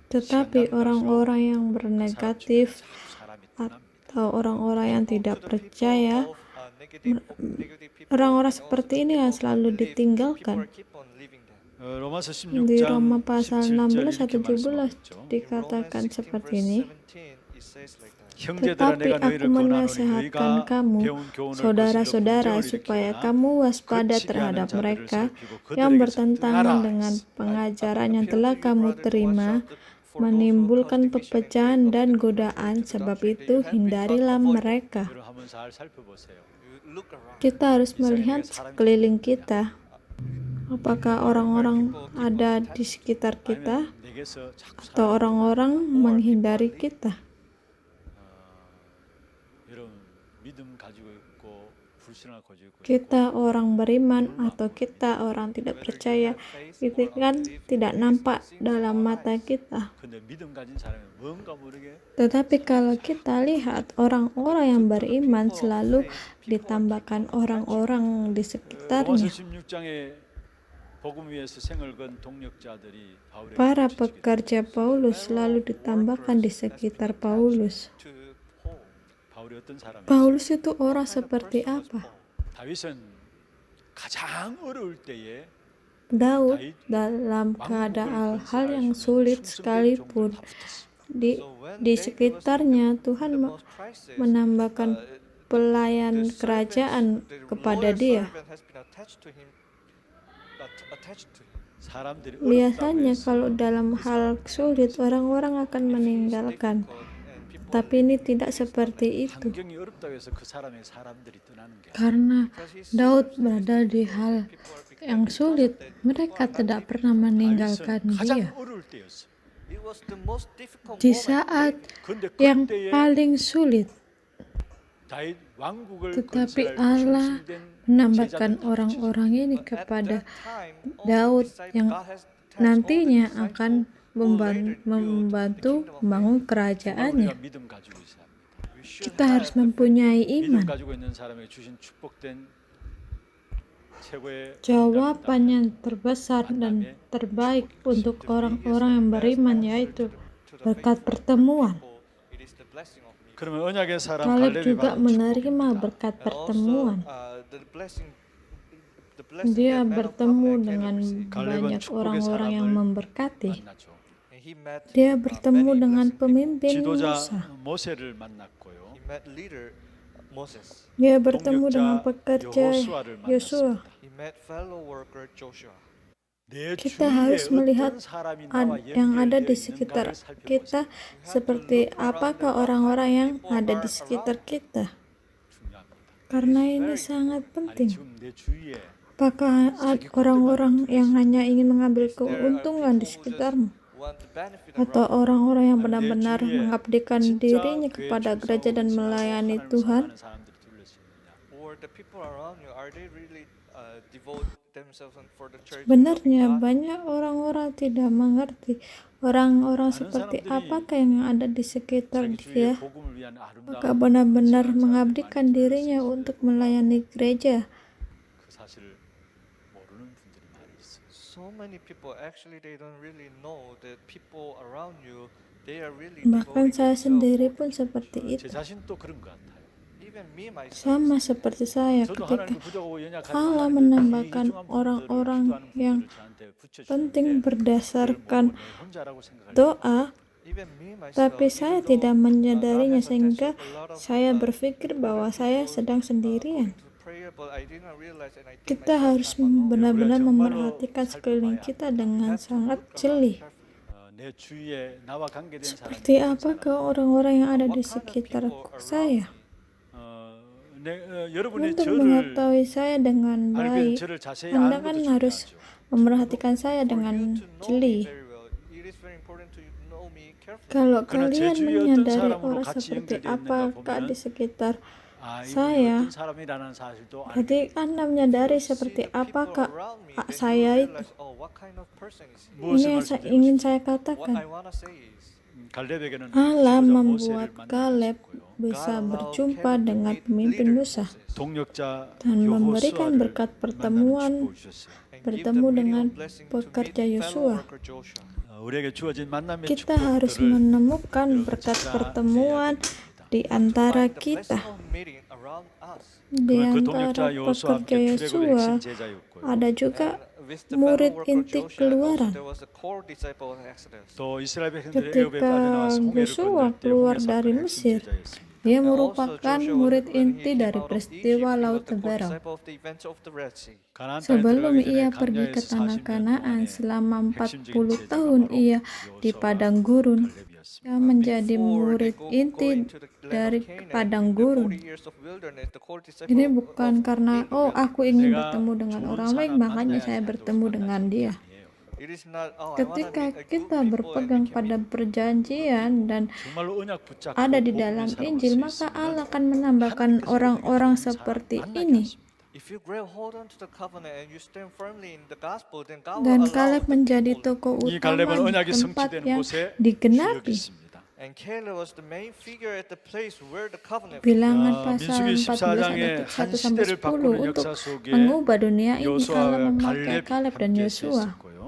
Speaker 2: Tetapi orang-orang yang bernegatif
Speaker 1: 사람이 떠납니다.
Speaker 2: atau orang-orang yang tidak percaya, orang-orang seperti ini yang selalu ditinggalkan.
Speaker 1: 로마서
Speaker 2: Di
Speaker 1: 16장
Speaker 2: Roma pasal 16
Speaker 1: 17절
Speaker 2: ayat
Speaker 1: 이렇게
Speaker 2: 17
Speaker 1: 말씀하셨죠.
Speaker 2: dikatakan seperti ini.
Speaker 1: 형제들아
Speaker 2: Tetapi
Speaker 1: 내가
Speaker 2: aku
Speaker 1: 너희를 권하노니
Speaker 2: menasehatkan
Speaker 1: 너희가
Speaker 2: kamu,
Speaker 1: 배운 교훈을
Speaker 2: saudara-saudara,
Speaker 1: 거슬러
Speaker 2: supaya
Speaker 1: 분별을
Speaker 2: kamu
Speaker 1: 일으키나
Speaker 2: waspada
Speaker 1: 거치게
Speaker 2: terhadap
Speaker 1: 하는 자들을
Speaker 2: mereka
Speaker 1: 살피고
Speaker 2: yang
Speaker 1: 그들에게서
Speaker 2: bertentangan
Speaker 1: 떠나라.
Speaker 2: dengan pengajaran yang telah kamu terima, menimbulkan perpecahan dan godaan. Sebab itu hindarilah mereka.
Speaker 1: 여러분 한번 잘 살펴보세요.
Speaker 2: Kita harus melihat sekeliling kita. Apakah orang-orang ada di sekitar kita
Speaker 1: 아니면 내게서 자꾸
Speaker 2: atau orang-orang menghindari kita?
Speaker 1: 여러분 믿음 가지고 있고 불신을 가지고 있고
Speaker 2: Kita orang beriman atau kita orang tidak percaya, itu kan tidak nampak dalam mata kita.
Speaker 1: 근데 믿음 가진 사람이 뭔가 모르게
Speaker 2: Tetapi kalau kita lihat, orang-orang yang beriman selalu ditambahkan orang-orang di
Speaker 1: 로마서
Speaker 2: sekitarnya.
Speaker 1: 16장에 복음 위에서 생을 건 동력자들이 바울에게
Speaker 2: Para
Speaker 1: 붙이게
Speaker 2: pekerja Paulus selalu ditambahkan di sekitar Paulus.
Speaker 1: 바울이 어떤 사람이었어요?
Speaker 2: Paulus itu orang seperti apa?
Speaker 1: 다윗은 가장 어려울 때에
Speaker 2: Daud dalam keadaan hal yang sulit sekalipun, di sekitarnya Tuhan menambahkan pelayan kerajaan kepada dia.
Speaker 1: 사람들이
Speaker 2: Biasanya kalau dalam hal sulit, orang-orang akan meninggalkan. Tapi ini tidak seperti itu.
Speaker 1: 환경이 어렵다고 해서 그 사람의 사람들이 떠나는 게 아니라
Speaker 2: Karena Daud berada di hal yang sulit, mereka tidak pernah meninggalkan
Speaker 1: 다윗은 가장
Speaker 2: dia.
Speaker 1: 어려울 때였어.
Speaker 2: Di saat
Speaker 1: 근데
Speaker 2: yang
Speaker 1: 그때에
Speaker 2: paling sulit,
Speaker 1: 다윗 왕국을
Speaker 2: tetapi
Speaker 1: 건설할
Speaker 2: Allah
Speaker 1: 충성된
Speaker 2: menambahkan
Speaker 1: 제자들을
Speaker 2: orang-orang ini kepada Daud yang nantinya akan membantu membangun kerajaannya.
Speaker 1: 우리가 믿음 가지고 있어야 합니다.
Speaker 2: Kita harus mempunyai
Speaker 1: 믿음
Speaker 2: iman.
Speaker 1: 가지고 있는 사람에게 주신 축복된 최고의
Speaker 2: Jawaban yang terbesar dan terbaik untuk orang-orang yang beriman yaitu berkat pertemuan.
Speaker 1: 그러면 언약의 사람
Speaker 2: Kaleb
Speaker 1: 갈렙이
Speaker 2: juga
Speaker 1: 받은
Speaker 2: menerima
Speaker 1: 축복입니다.
Speaker 2: berkat pertemuan. Dia bertemu dengan banyak orang-orang yang memberkati.
Speaker 1: 만났죠.
Speaker 2: Dia bertemu dengan pemimpin
Speaker 1: 지도자
Speaker 2: Musa.
Speaker 1: 모세를 만났고요.
Speaker 2: Dia bertemu dengan
Speaker 1: 동역자
Speaker 2: pekerja
Speaker 1: 여호수아를
Speaker 2: Yosua.
Speaker 1: 내
Speaker 2: Kita
Speaker 1: 주위에
Speaker 2: harus melihat
Speaker 1: 어떤 사람이 나와
Speaker 2: yang ada
Speaker 1: 연결되어
Speaker 2: di sekitar
Speaker 1: 있는가를 살펴보세요.
Speaker 2: kita seperti apakah orang-orang yang ada di sekitar kita.
Speaker 1: 중요합니다.
Speaker 2: Karena ini sangat
Speaker 1: 아니
Speaker 2: penting.
Speaker 1: 지금 내 주위에
Speaker 2: Apakah orang-orang yang hanya ingin mengambil keuntungan di sekitarmu? Atau orang-orang yang benar-benar mengabdikan dirinya kepada gereja dan melayani Tuhan? Sebenarnya banyak orang-orang tidak mengerti orang-orang seperti apakah yang ada di sekitar dia. Apakah benar-benar mengabdikan dirinya untuk melayani gereja?
Speaker 1: 그 사실을 모르는 분들이 많이 있어요.
Speaker 3: So many people actually they don't really know that people around you they are really
Speaker 2: Bahkan
Speaker 3: devoting
Speaker 2: saya
Speaker 3: themselves
Speaker 2: sendiri
Speaker 3: for
Speaker 2: pun
Speaker 3: the church.
Speaker 2: seperti
Speaker 1: 제
Speaker 2: itu.
Speaker 1: 자신도 그런 것 같아요.
Speaker 3: Even me myself.
Speaker 2: Sama seperti saya
Speaker 1: 저도
Speaker 2: ketika
Speaker 1: 하나님께 부족하고 연약하지만
Speaker 2: Allah
Speaker 1: 하나님께서
Speaker 2: menambahkan
Speaker 1: 이 귀중한
Speaker 2: orang-orang
Speaker 1: 분들을, 기도하는
Speaker 2: yang
Speaker 1: 분들을 저한테 붙여주시는데
Speaker 2: penting
Speaker 1: 그걸
Speaker 2: berdasarkan
Speaker 1: 모르고 내 혼자라고 생각할
Speaker 2: doa,
Speaker 3: Even me myself.
Speaker 2: tapi saya
Speaker 3: even
Speaker 2: tidak
Speaker 3: though,
Speaker 2: menyadarinya
Speaker 3: God has
Speaker 2: sehingga
Speaker 3: attached a lot of,
Speaker 2: saya berpikir bahwa saya
Speaker 3: people,
Speaker 2: sedang sendirian.
Speaker 3: to prayer, but I did not realize and I think
Speaker 2: Kita
Speaker 3: myself
Speaker 2: harus
Speaker 3: I'm alone.
Speaker 2: benar-benar memerhatikan sekeliling kita dengan sangat jeli.
Speaker 1: 내 주위에 나와 관계된 사람이
Speaker 2: Seperti apakah orang-orang yang ada di sekitar saya?
Speaker 1: 여러분의
Speaker 2: Untuk
Speaker 1: 저를
Speaker 2: mengetahui saya dengan
Speaker 1: 알게
Speaker 2: baik,
Speaker 1: 저를 자세히
Speaker 2: Anda
Speaker 1: 아는
Speaker 2: kan
Speaker 1: 것도
Speaker 2: harus
Speaker 1: 중요하죠.
Speaker 2: memerhatikan saya
Speaker 3: For
Speaker 2: dengan
Speaker 3: you to know me
Speaker 2: jeli.
Speaker 3: very well, it is very important to know me carefully.
Speaker 2: Kalau
Speaker 1: 그러나 제
Speaker 2: kalian
Speaker 1: 주위에 어떤
Speaker 2: menyadari
Speaker 1: 사람으로
Speaker 2: orang
Speaker 1: 같이
Speaker 2: seperti
Speaker 1: 연결되어 있는가
Speaker 2: apakah
Speaker 1: 보면
Speaker 2: di sekitar
Speaker 1: 아, 이분이
Speaker 2: saya,
Speaker 1: 어떤 사람이라는 사실도 알게
Speaker 2: berarti Anda menyadari seperti apakah saya itu. Ini yang saya ingin saya
Speaker 3: What
Speaker 2: katakan.
Speaker 3: I want to say is,
Speaker 1: 갈렙에게는
Speaker 2: Allah
Speaker 1: 지도자
Speaker 2: membuat
Speaker 1: 모세를
Speaker 2: Kaleb
Speaker 1: 만나셨고요.
Speaker 2: bisa
Speaker 3: God allowed
Speaker 2: berjumpa
Speaker 3: Caleb to
Speaker 2: dengan
Speaker 3: meet
Speaker 2: pemimpin
Speaker 3: leader
Speaker 2: Musa
Speaker 3: Moses
Speaker 1: 동역자
Speaker 2: dan memberikan
Speaker 1: 여호수아를
Speaker 2: berkat
Speaker 1: 만나는
Speaker 2: pertemuan
Speaker 1: 축복을 주셨어요.
Speaker 3: and give
Speaker 2: bertemu
Speaker 3: the
Speaker 2: dengan
Speaker 3: meaningful blessing to
Speaker 2: pekerja
Speaker 3: meet
Speaker 2: Yosua.
Speaker 3: fellow worker Joshua.
Speaker 1: 우리에게 주어진 만남의
Speaker 2: Kita harus
Speaker 1: 축복들을
Speaker 2: menemukan berkat pertemuan di antara
Speaker 3: Find the
Speaker 2: kita.
Speaker 3: blessing of meeting around us.
Speaker 2: Di
Speaker 1: 그
Speaker 2: antara
Speaker 1: 동역자 여호수아
Speaker 2: pekerja
Speaker 1: 함께 출애굽의
Speaker 2: Yosua
Speaker 1: 핵심 제자였고요.
Speaker 2: ada juga
Speaker 3: And with the
Speaker 2: murid
Speaker 3: fellow worker
Speaker 2: inti
Speaker 3: Joshua,
Speaker 2: keluaran.
Speaker 3: also there was a core disciple of Exodus.
Speaker 1: 또 이스라엘 백성들이 애굽에
Speaker 2: Ketika
Speaker 1: 빠져나와서 홍해를
Speaker 2: Yosua
Speaker 1: 건널 때
Speaker 2: keluar
Speaker 1: 홍해
Speaker 2: dari
Speaker 1: 사건의
Speaker 2: Mesir,
Speaker 1: 핵심 제자였습니다.
Speaker 2: dia
Speaker 3: And also
Speaker 2: merupakan
Speaker 3: Joshua,
Speaker 2: murid
Speaker 3: when he
Speaker 2: inti
Speaker 3: came
Speaker 2: dari
Speaker 3: out of
Speaker 2: peristiwa
Speaker 3: Egypt, he was
Speaker 2: Laut
Speaker 3: the core
Speaker 2: Teberau.
Speaker 3: disciple of the events of the Red Sea.
Speaker 1: 가나안 땅에
Speaker 2: Sebelum
Speaker 1: 들어가기 전에
Speaker 2: ia pergi ke
Speaker 1: 광야에서
Speaker 2: tanah
Speaker 1: 40년
Speaker 2: Kanaan
Speaker 1: 동안에
Speaker 2: selama
Speaker 1: 핵심적인
Speaker 2: 40
Speaker 1: 제자가
Speaker 2: tahun
Speaker 1: 바로
Speaker 2: ia di
Speaker 1: 여호수아와
Speaker 2: padang gurun.
Speaker 1: 갈렙이었습니다.
Speaker 2: Ia menjadi
Speaker 3: Before they
Speaker 2: murid
Speaker 3: go
Speaker 2: inti
Speaker 3: into the land
Speaker 2: dari
Speaker 3: of Canaan,
Speaker 2: padang
Speaker 3: in the
Speaker 2: gurun.
Speaker 3: 40 years of wilderness, the core disciple
Speaker 2: Ini
Speaker 3: of-
Speaker 2: bukan
Speaker 3: of
Speaker 2: karena
Speaker 3: in the wilderness.
Speaker 2: aku ingin
Speaker 1: 내가
Speaker 2: bertemu dengan
Speaker 1: 좋은
Speaker 2: orang baik
Speaker 1: 사람
Speaker 2: makanya
Speaker 1: 만나야
Speaker 2: saya
Speaker 1: 돼.
Speaker 2: bertemu dengan dia.
Speaker 1: 아니에요.
Speaker 3: It is not, I wanna
Speaker 2: Ketika
Speaker 3: meet a good
Speaker 2: kita
Speaker 3: people
Speaker 2: berpegang
Speaker 3: and we can
Speaker 2: pada
Speaker 3: meet.
Speaker 2: perjanjian dan
Speaker 1: 정말로 언약 붙잡고
Speaker 2: ada di
Speaker 1: 복음의
Speaker 2: dalam
Speaker 1: 사람으로
Speaker 2: Injil,
Speaker 1: 서
Speaker 2: maka
Speaker 1: 있으면
Speaker 2: Allah akan menambahkan
Speaker 1: 하나님께서
Speaker 2: orang-orang
Speaker 1: 우리에게 좋은
Speaker 2: seperti
Speaker 1: 사람 만나게
Speaker 2: ini.
Speaker 1: 하십니다.
Speaker 3: If you grab hold on to the covenant and you stand firmly in the gospel, then God will
Speaker 2: Dan
Speaker 3: allow
Speaker 2: Kaleb
Speaker 3: the
Speaker 2: menjadi
Speaker 3: people.
Speaker 2: tokoh
Speaker 1: 이
Speaker 2: utama
Speaker 1: 갈렙은
Speaker 2: di
Speaker 1: 언약이
Speaker 2: tempat
Speaker 1: 성취되는
Speaker 2: yang
Speaker 1: 곳에 주역이
Speaker 2: digenapi.
Speaker 1: 있습니다.
Speaker 3: And Caleb was the main figure at the place where the covenant.
Speaker 2: Bilangan
Speaker 1: 민수기
Speaker 2: pasal 14 ayat 1
Speaker 1: 한
Speaker 2: sampai
Speaker 1: 시대를
Speaker 2: 10
Speaker 1: 바꾸는
Speaker 2: untuk
Speaker 1: 역사 속에
Speaker 2: mengubah dunia ini Allah
Speaker 1: 여호수아와
Speaker 2: memakai
Speaker 1: 갈렙이
Speaker 2: Kaleb dan
Speaker 1: 함께 서
Speaker 2: Yosua.
Speaker 1: 있었고요.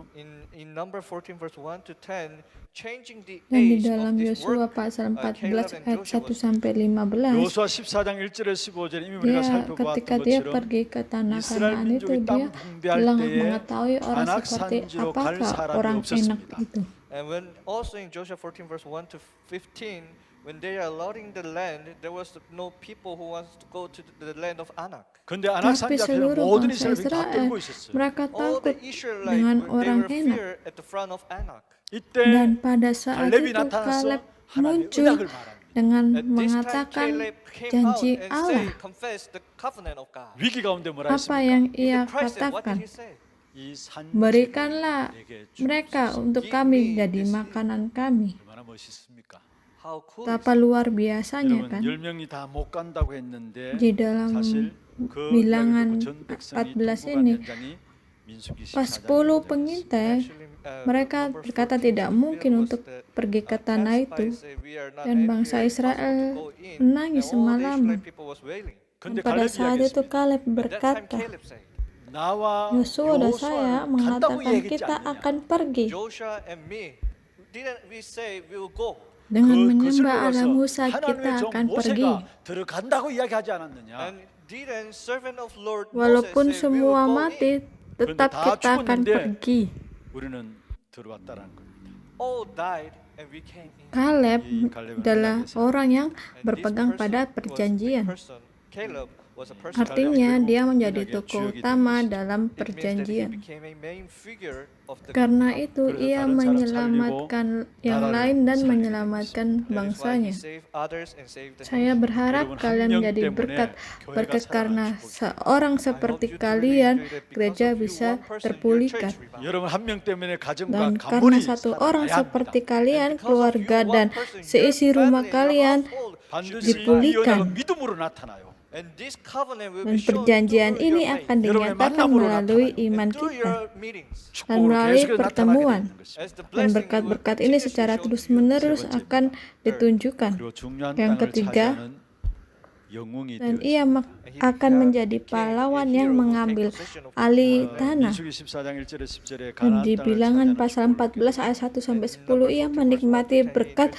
Speaker 3: In number 14 verse 1 to 10, changing the
Speaker 2: Dan di
Speaker 3: age of
Speaker 2: dalam
Speaker 3: this
Speaker 2: Yosua
Speaker 3: work,
Speaker 2: pasal
Speaker 3: Caleb
Speaker 2: 14
Speaker 3: and
Speaker 2: ayat
Speaker 3: Joshua
Speaker 2: 1
Speaker 3: was
Speaker 2: sampai 15,
Speaker 1: 여호수아 14장 1절에 15절에 이미 우리가
Speaker 2: dia
Speaker 1: 살펴보았던
Speaker 2: ketika dia
Speaker 1: 것처럼
Speaker 2: pergi ke tanah
Speaker 1: 이스라엘
Speaker 2: Kanaan itu
Speaker 1: 민족이
Speaker 2: dia
Speaker 1: 땅 붕괴할
Speaker 2: telah
Speaker 1: 때에
Speaker 2: mengetahui orang
Speaker 1: 아낙
Speaker 2: seperti
Speaker 1: 산지로 갈
Speaker 2: apakah
Speaker 1: 사람이
Speaker 2: orang enak
Speaker 1: 없었습니다.
Speaker 2: itu.
Speaker 3: And when also in Joshua 14 verse 1 to 15, when they are allotting the land, there was no people who wants to go to the land of Anak.
Speaker 1: 근데 아낙
Speaker 2: Tapi
Speaker 1: 산지 앞에는
Speaker 2: seluruh
Speaker 1: 모든
Speaker 2: bangsa
Speaker 1: 이스라엘이 다
Speaker 2: Israel
Speaker 1: 떨고 있었어요.
Speaker 2: mereka
Speaker 3: All
Speaker 2: takut
Speaker 3: the Israelites
Speaker 2: dengan
Speaker 3: they
Speaker 2: orang
Speaker 3: were
Speaker 2: enak.
Speaker 3: fear at the front of Anak.
Speaker 1: 이때
Speaker 2: Dan pada saat
Speaker 1: 갈렙이
Speaker 2: itu
Speaker 1: 나타나서
Speaker 2: Kaleb
Speaker 1: 하나님의
Speaker 2: muncul
Speaker 1: 언약을 말합니다.
Speaker 2: dengan
Speaker 3: At this time
Speaker 2: mengatakan
Speaker 3: Caleb came out
Speaker 2: janji
Speaker 3: and
Speaker 2: Allah.
Speaker 3: say, confess the covenant of God.
Speaker 1: 위기 가운데 뭐라
Speaker 2: Apa
Speaker 1: 했습니까?
Speaker 2: yang
Speaker 3: In
Speaker 2: ia
Speaker 3: the crisis, what did
Speaker 2: katakan?
Speaker 3: he say?
Speaker 1: 이 산지를
Speaker 2: Berikanlah
Speaker 1: 내게
Speaker 2: mereka
Speaker 1: 주옵소서.
Speaker 2: untuk kami jadi makanan kami.
Speaker 1: 얼마나 멋있습니까?
Speaker 3: How cool is
Speaker 2: Betapa luar biasanya
Speaker 1: 여러분
Speaker 2: kan?
Speaker 1: 10명이 다 못 간다고 했는데
Speaker 2: Di dalam
Speaker 1: 사실 그
Speaker 2: bilangan
Speaker 1: 이야기를 듣고 전 백성이
Speaker 2: 14
Speaker 1: 통곡한
Speaker 2: ini,
Speaker 1: 현장이 민수기
Speaker 2: pas 10
Speaker 1: 14장
Speaker 2: pengintai Mereka berkata tidak mungkin untuk pergi ke tanah itu, dan bangsa Israel menangis semalaman. Dan
Speaker 1: 근데
Speaker 2: pada
Speaker 1: 갈렙이
Speaker 2: saat itu
Speaker 1: 이야기했습니다.
Speaker 2: Kaleb
Speaker 3: At that time,
Speaker 2: berkata,
Speaker 3: Caleb said,
Speaker 1: 나와
Speaker 2: Yosua dan saya
Speaker 1: 여호수아는 간다고
Speaker 2: mengatakan
Speaker 1: 얘기했지
Speaker 2: kita
Speaker 1: 않느냐.
Speaker 2: akan pergi.
Speaker 3: Joshua and me, didn't we say we will go?
Speaker 2: Dengan
Speaker 1: 그것을
Speaker 2: menyembah Allah
Speaker 1: 보고서
Speaker 2: Musa
Speaker 1: 하나님의
Speaker 2: kita
Speaker 1: 종
Speaker 2: akan pergi.
Speaker 1: 모세가 들어간다고 이야기하지 않았느냐.
Speaker 3: And didn't servant of Lord
Speaker 2: Walaupun
Speaker 3: Moses say we will
Speaker 2: semua
Speaker 3: go
Speaker 2: mati,
Speaker 3: in?
Speaker 2: tetap
Speaker 1: 다
Speaker 2: kita akan
Speaker 1: 죽었는데
Speaker 2: pergi.
Speaker 1: 우리는 들어왔다라는 겁니다.
Speaker 3: All died and we came in.
Speaker 2: Kaleb
Speaker 1: 이 갈렙은
Speaker 2: adalah
Speaker 1: 이야기했어요.
Speaker 2: orang yang
Speaker 3: And
Speaker 2: berpegang
Speaker 3: this
Speaker 2: pada
Speaker 3: person was the
Speaker 2: perjanjian.
Speaker 3: person, Caleb was a person.
Speaker 2: Artinya dia menjadi
Speaker 1: Kaleb
Speaker 2: tokoh
Speaker 1: 주역이 된
Speaker 2: utama
Speaker 1: 것이죠.
Speaker 2: dalam
Speaker 3: It means that he
Speaker 2: perjanjian.
Speaker 3: became a main figure of the
Speaker 2: Karena itu
Speaker 1: 그래서
Speaker 2: ia
Speaker 1: 다른 사람
Speaker 2: menyelamatkan yang
Speaker 1: 나라를
Speaker 2: lain dan
Speaker 1: 살리게
Speaker 2: menyelamatkan
Speaker 3: That is why he
Speaker 2: bangsanya.
Speaker 3: saved others and saved the
Speaker 2: Saya
Speaker 3: nation.
Speaker 2: berharap
Speaker 1: 여러분,
Speaker 2: kalian
Speaker 1: 한 명
Speaker 2: menjadi
Speaker 1: 때문에
Speaker 2: berkat
Speaker 1: 교회가
Speaker 2: karena
Speaker 1: 살아나는 축복이
Speaker 2: seorang
Speaker 3: I
Speaker 2: seperti
Speaker 3: hope you do really
Speaker 2: kalian
Speaker 3: enjoy that because
Speaker 2: gereja
Speaker 3: of you,
Speaker 2: bisa
Speaker 3: one person, your
Speaker 2: terpulihkan.
Speaker 3: church revival.
Speaker 1: 여러분 한 명 때문에 가정과
Speaker 2: Dan karena
Speaker 1: 가문이
Speaker 2: satu orang
Speaker 1: 살아나야
Speaker 2: seperti
Speaker 1: 합니다.
Speaker 2: kalian,
Speaker 3: And because of
Speaker 2: keluarga
Speaker 3: you, one
Speaker 2: dan
Speaker 3: person, your
Speaker 2: seisi rumah
Speaker 3: family, your
Speaker 2: kalian
Speaker 3: household should
Speaker 1: 반드시
Speaker 3: be
Speaker 1: 이
Speaker 2: dipulihkan.
Speaker 1: 언약은 믿음으로 나타나요.
Speaker 3: And this covenant will
Speaker 2: Dan
Speaker 3: be shown
Speaker 2: perjanjian
Speaker 3: through
Speaker 2: ini
Speaker 3: your faith
Speaker 2: akan
Speaker 1: 여러분의
Speaker 2: dinyatakan
Speaker 1: 만남으로
Speaker 2: melalui
Speaker 1: 나타나요.
Speaker 2: iman
Speaker 3: and through
Speaker 2: kita
Speaker 3: your meetings.
Speaker 2: dan
Speaker 1: 축복으로
Speaker 2: melalui
Speaker 1: 계속해서 나타나게
Speaker 2: pertemuan.
Speaker 1: 되는 것입니다.
Speaker 3: As the
Speaker 2: Dan
Speaker 3: blessing will
Speaker 2: berkat-berkat ini
Speaker 3: continuously
Speaker 2: secara
Speaker 3: shown to you.
Speaker 2: terus-menerus
Speaker 1: 세 번째.
Speaker 2: akan ditunjukkan.
Speaker 1: 그리고 중요한
Speaker 2: Yang
Speaker 1: 땅을
Speaker 2: ketiga,
Speaker 1: 차지하는 영웅이
Speaker 2: dan
Speaker 1: 되어
Speaker 2: ia
Speaker 1: 있습니다.
Speaker 2: akan menjadi pahlawan yang mengambil alih tanah.
Speaker 1: 민수기 14장 1절에 10절에
Speaker 2: Dan
Speaker 1: 가나안
Speaker 2: di
Speaker 1: 땅을
Speaker 2: Bilangan
Speaker 1: 차지하는
Speaker 2: pasal
Speaker 1: 축복을
Speaker 2: 14 ayat 1 sampai 10 ia menikmati berkat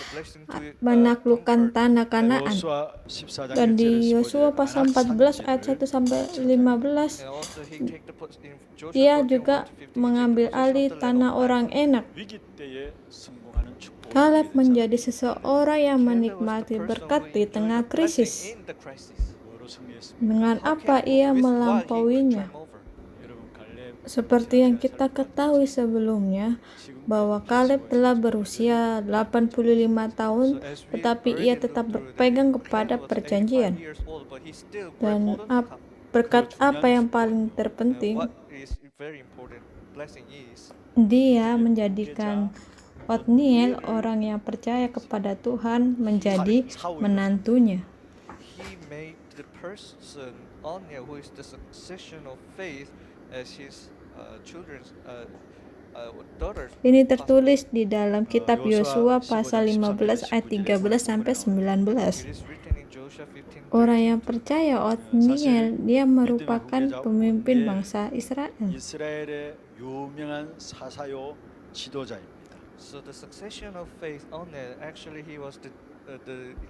Speaker 2: menaklukkan tanah Kanaan.
Speaker 1: 여호수아 14장
Speaker 2: Dan
Speaker 1: 1절에
Speaker 2: di
Speaker 1: 15절에
Speaker 2: Yosua pasal 14 ayat 1 sampai 15 ia juga mengambil alih tanah orang Enak.
Speaker 1: 위기 때에 성공하는 축복을
Speaker 2: Kaleb
Speaker 1: 누리는
Speaker 2: menjadi seseorang yang menikmati berkat di tengah krisis.
Speaker 1: 뭐로 승리했습니까?
Speaker 2: Dengan apa ia melampauinya?
Speaker 1: 여러분 갈렙
Speaker 2: Seperti yang kita ketahui sebelumnya, bahwa Kaleb telah berusia 85 tahun, tetapi ia tetap berpegang kepada perjanjian. Dan berkat apa yang paling terpenting, dia menjadikan Otniel, orang yang percaya kepada Tuhan, menjadi menantunya.
Speaker 3: He made the person Onya, who is the succession of faith, as his children's daughters.
Speaker 2: Ini tertulis di dalam kitab Yosua pasal 15 ayat 13 sampai 19.
Speaker 3: It is written in Joshua 15.
Speaker 2: Orang yang percaya Otniel, dia merupakan pemimpin bangsa Israel.
Speaker 1: 이스라엘의 유명한 사사요 지도자입니다.
Speaker 3: So the succession of faith Onya, actually he was the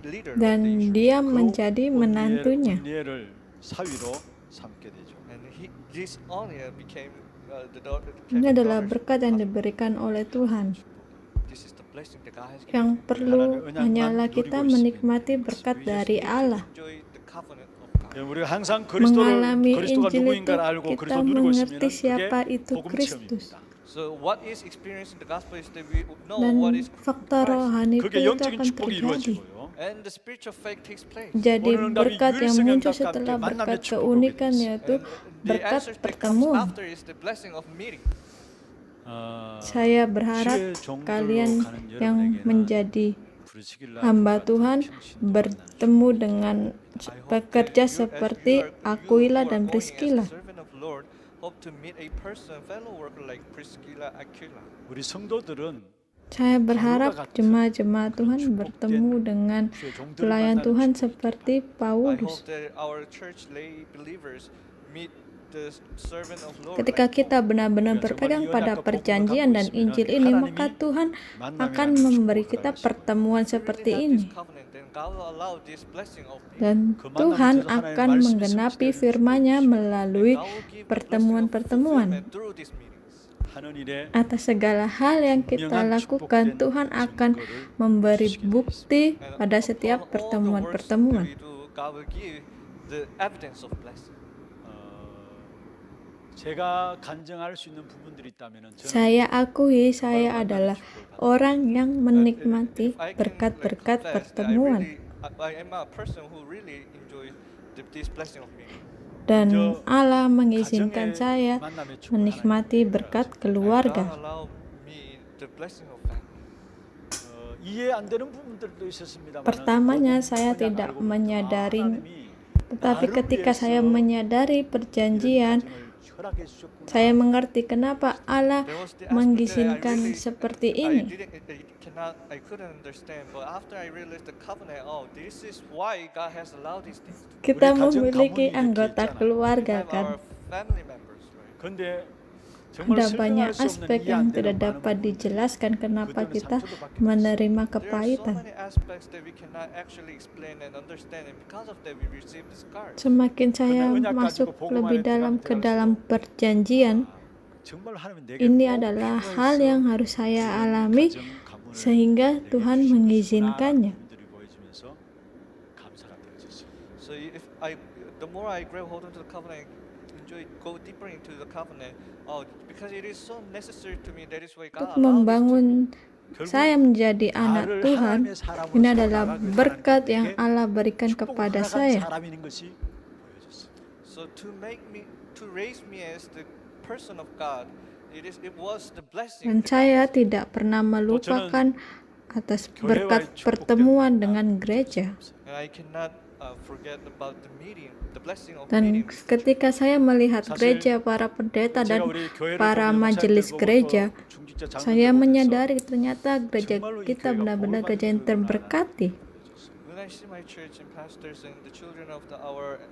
Speaker 3: leader of the
Speaker 2: Dan
Speaker 3: Israel.
Speaker 2: dia menjadi menantunya.
Speaker 1: 온니엘을 사위로 삼게 되죠.
Speaker 3: And this Onya became the daughter.
Speaker 2: Ini adalah berkat yang diberikan oleh Tuhan.
Speaker 3: This is the blessing that God has given.
Speaker 2: Yang perlu hanyalah kita menikmati berkat dari Allah.
Speaker 3: Enjoy the covenant of God.
Speaker 1: 우리가 항상
Speaker 2: Mengalami
Speaker 1: 그리스도가
Speaker 2: Injil itu
Speaker 1: 누구인가를 알고
Speaker 2: kita
Speaker 1: 그리스도 누리고 있으면
Speaker 2: mengerti siapa
Speaker 1: 그게
Speaker 2: itu
Speaker 1: 복음
Speaker 2: Kristus.
Speaker 1: 체험입니다.
Speaker 3: So what is experiencing the gospel is that we know
Speaker 2: Dan
Speaker 3: what is
Speaker 2: fakta
Speaker 3: Christ.
Speaker 2: rohani
Speaker 1: 그게
Speaker 2: itu
Speaker 1: 영적인
Speaker 2: akan
Speaker 1: 축복이
Speaker 2: terjadi.
Speaker 1: 이루어지고요.
Speaker 3: And the spiritual faith takes place.
Speaker 2: Jadi
Speaker 1: 오늘
Speaker 2: berkat yang
Speaker 1: 유일성에
Speaker 2: muncul
Speaker 1: 가깝게
Speaker 2: setelah
Speaker 1: 만남의
Speaker 2: berkat
Speaker 1: 축복을
Speaker 2: keunikan
Speaker 1: 얻게
Speaker 2: yaitu
Speaker 3: And the
Speaker 2: berkat
Speaker 3: answer that comes
Speaker 2: pertemuan.
Speaker 3: after is the blessing of meeting.
Speaker 2: Saya berharap
Speaker 1: 주의 종들로
Speaker 2: kalian
Speaker 1: 가는
Speaker 2: yang
Speaker 1: 여러분에게는
Speaker 2: menjadi
Speaker 1: 부르시길
Speaker 2: hamba
Speaker 1: 바랍니다.
Speaker 2: Tuhan
Speaker 1: 평신
Speaker 2: bertemu dengan
Speaker 3: I hope
Speaker 2: pekerja
Speaker 3: that you,
Speaker 2: seperti
Speaker 3: as you are
Speaker 2: Aquila dan
Speaker 3: going as a
Speaker 2: Priscilla.
Speaker 3: servant of Lord, hope to meet a person, fellow worker like Priscilla, Aquila.
Speaker 1: 우리 성도들은
Speaker 2: Saya berharap jemaat-jemaat Tuhan bertemu dengan
Speaker 1: 주의 종들을
Speaker 2: pelayan
Speaker 1: 만나는
Speaker 2: Tuhan
Speaker 1: 축복이
Speaker 2: seperti
Speaker 3: I
Speaker 2: Paulus.
Speaker 3: hope that our church lay believers meet the servant of Lord.
Speaker 2: Ketika
Speaker 3: like
Speaker 2: kita benar-benar berpegang pada perjanjian dan Injil ini, maka Tuhan akan memberi kita pertemuan seperti ini. Dan Tuhan akan menggenapi firman-Nya melalui pertemuan-pertemuan.
Speaker 1: 하는 일에
Speaker 2: Atas segala hal yang kita lakukan, Tuhan akan memberi bukti pada setiap pertemuan-pertemuan.
Speaker 1: 제가 간증할 수 있는 부분들이 있다면은 저는
Speaker 2: Saya akui saya adalah orang yang menikmati berkat-berkat pertemuan. Dan Allah mengizinkan saya menikmati berkat keluarga.
Speaker 1: 이해 안 되는 부분들도 있었습니다만
Speaker 2: Pertamanya saya tidak menyadari, tetapi ketika saya menyadari perjanjian,
Speaker 1: 허락해 주셨구나.
Speaker 2: Saya mengerti kenapa Allah
Speaker 3: There was the aspect that I
Speaker 2: mengizinkan
Speaker 3: really,
Speaker 2: seperti
Speaker 3: I
Speaker 2: ini.
Speaker 3: I couldn't understand. But after I realized the covenant, oh, this is why God has allowed these things.
Speaker 2: Kita
Speaker 1: 우리 가정
Speaker 2: memiliki
Speaker 1: 가문이 이렇게
Speaker 2: anggota
Speaker 1: 있잖아요.
Speaker 3: We
Speaker 2: keluarga
Speaker 3: have
Speaker 2: kan.
Speaker 3: our family members, right?
Speaker 1: 근데 정말
Speaker 2: Ada banyak
Speaker 1: 설명할 수 없는
Speaker 2: aspek
Speaker 1: 이해
Speaker 2: yang
Speaker 1: 안
Speaker 2: tidak
Speaker 1: 되는 많은
Speaker 2: dapat
Speaker 1: 부분들이
Speaker 2: dijelaskan kenapa
Speaker 1: 그때는
Speaker 2: kita
Speaker 1: 상처도 받게
Speaker 2: menerima
Speaker 3: There are so
Speaker 2: kepahitan.
Speaker 3: many aspects that we cannot actually explain and understand, and because of that, we receive the scars.
Speaker 2: Semakin saya
Speaker 1: Karena 은약
Speaker 2: masuk
Speaker 1: 가지고 복음
Speaker 2: lebih
Speaker 1: 안에
Speaker 2: dalam ke
Speaker 1: 들어갈수록
Speaker 2: dalam perjanjian,
Speaker 1: 정말 하나님은 내게
Speaker 2: ini
Speaker 1: 꼭
Speaker 2: adalah
Speaker 1: 필요해서
Speaker 2: hal yang harus saya
Speaker 1: 그런
Speaker 2: alami
Speaker 1: 가정, 가문을
Speaker 2: sehingga
Speaker 1: 내게
Speaker 2: Tuhan
Speaker 1: 주신
Speaker 2: mengizinkannya.
Speaker 1: 부분들이 보여지면서 감사가 되어졌어요.
Speaker 3: So if I, the more I grab hold onto the covenant, enjoy, go deeper into the covenant. Oh, because it is so necessary to me. That is why
Speaker 2: Untuk
Speaker 3: God allowed this to me.
Speaker 2: membangun
Speaker 1: 결국
Speaker 2: saya menjadi anak
Speaker 1: 나를
Speaker 2: Tuhan,
Speaker 1: 하나님의 사람으로
Speaker 2: ini adalah
Speaker 1: 살아가게 하나님께
Speaker 2: berkat yang
Speaker 1: 내게
Speaker 2: Allah berikan
Speaker 1: 축복을
Speaker 2: kepada
Speaker 1: 허락한
Speaker 2: saya.
Speaker 1: 사람인 것이 보여졌어요.
Speaker 3: So to raise me as the person of God, it was the blessing.
Speaker 2: Dan saya tidak pernah melupakan atas berkat pertemuan dengan gereja.
Speaker 3: And I cannot forget about the meeting, the blessing of
Speaker 2: Dan
Speaker 3: meeting. with the
Speaker 2: ketika saya melihat
Speaker 1: 사실
Speaker 2: gereja, para pendeta
Speaker 1: 제가
Speaker 2: dan
Speaker 1: 우리 교회를
Speaker 2: para
Speaker 1: 보면
Speaker 2: majelis
Speaker 1: 목사님들 보고
Speaker 2: gereja,
Speaker 1: 또 중직자 장로들
Speaker 2: saya
Speaker 1: 보면서
Speaker 2: menyadari ternyata gereja
Speaker 1: 정말로 이
Speaker 2: kita
Speaker 1: 교회가
Speaker 2: benar-benar
Speaker 1: 복을
Speaker 2: gereja yang
Speaker 1: 받는 교회구나
Speaker 2: terberkati.
Speaker 1: 보여졌어요.
Speaker 3: When I see my church and pastors and the children of our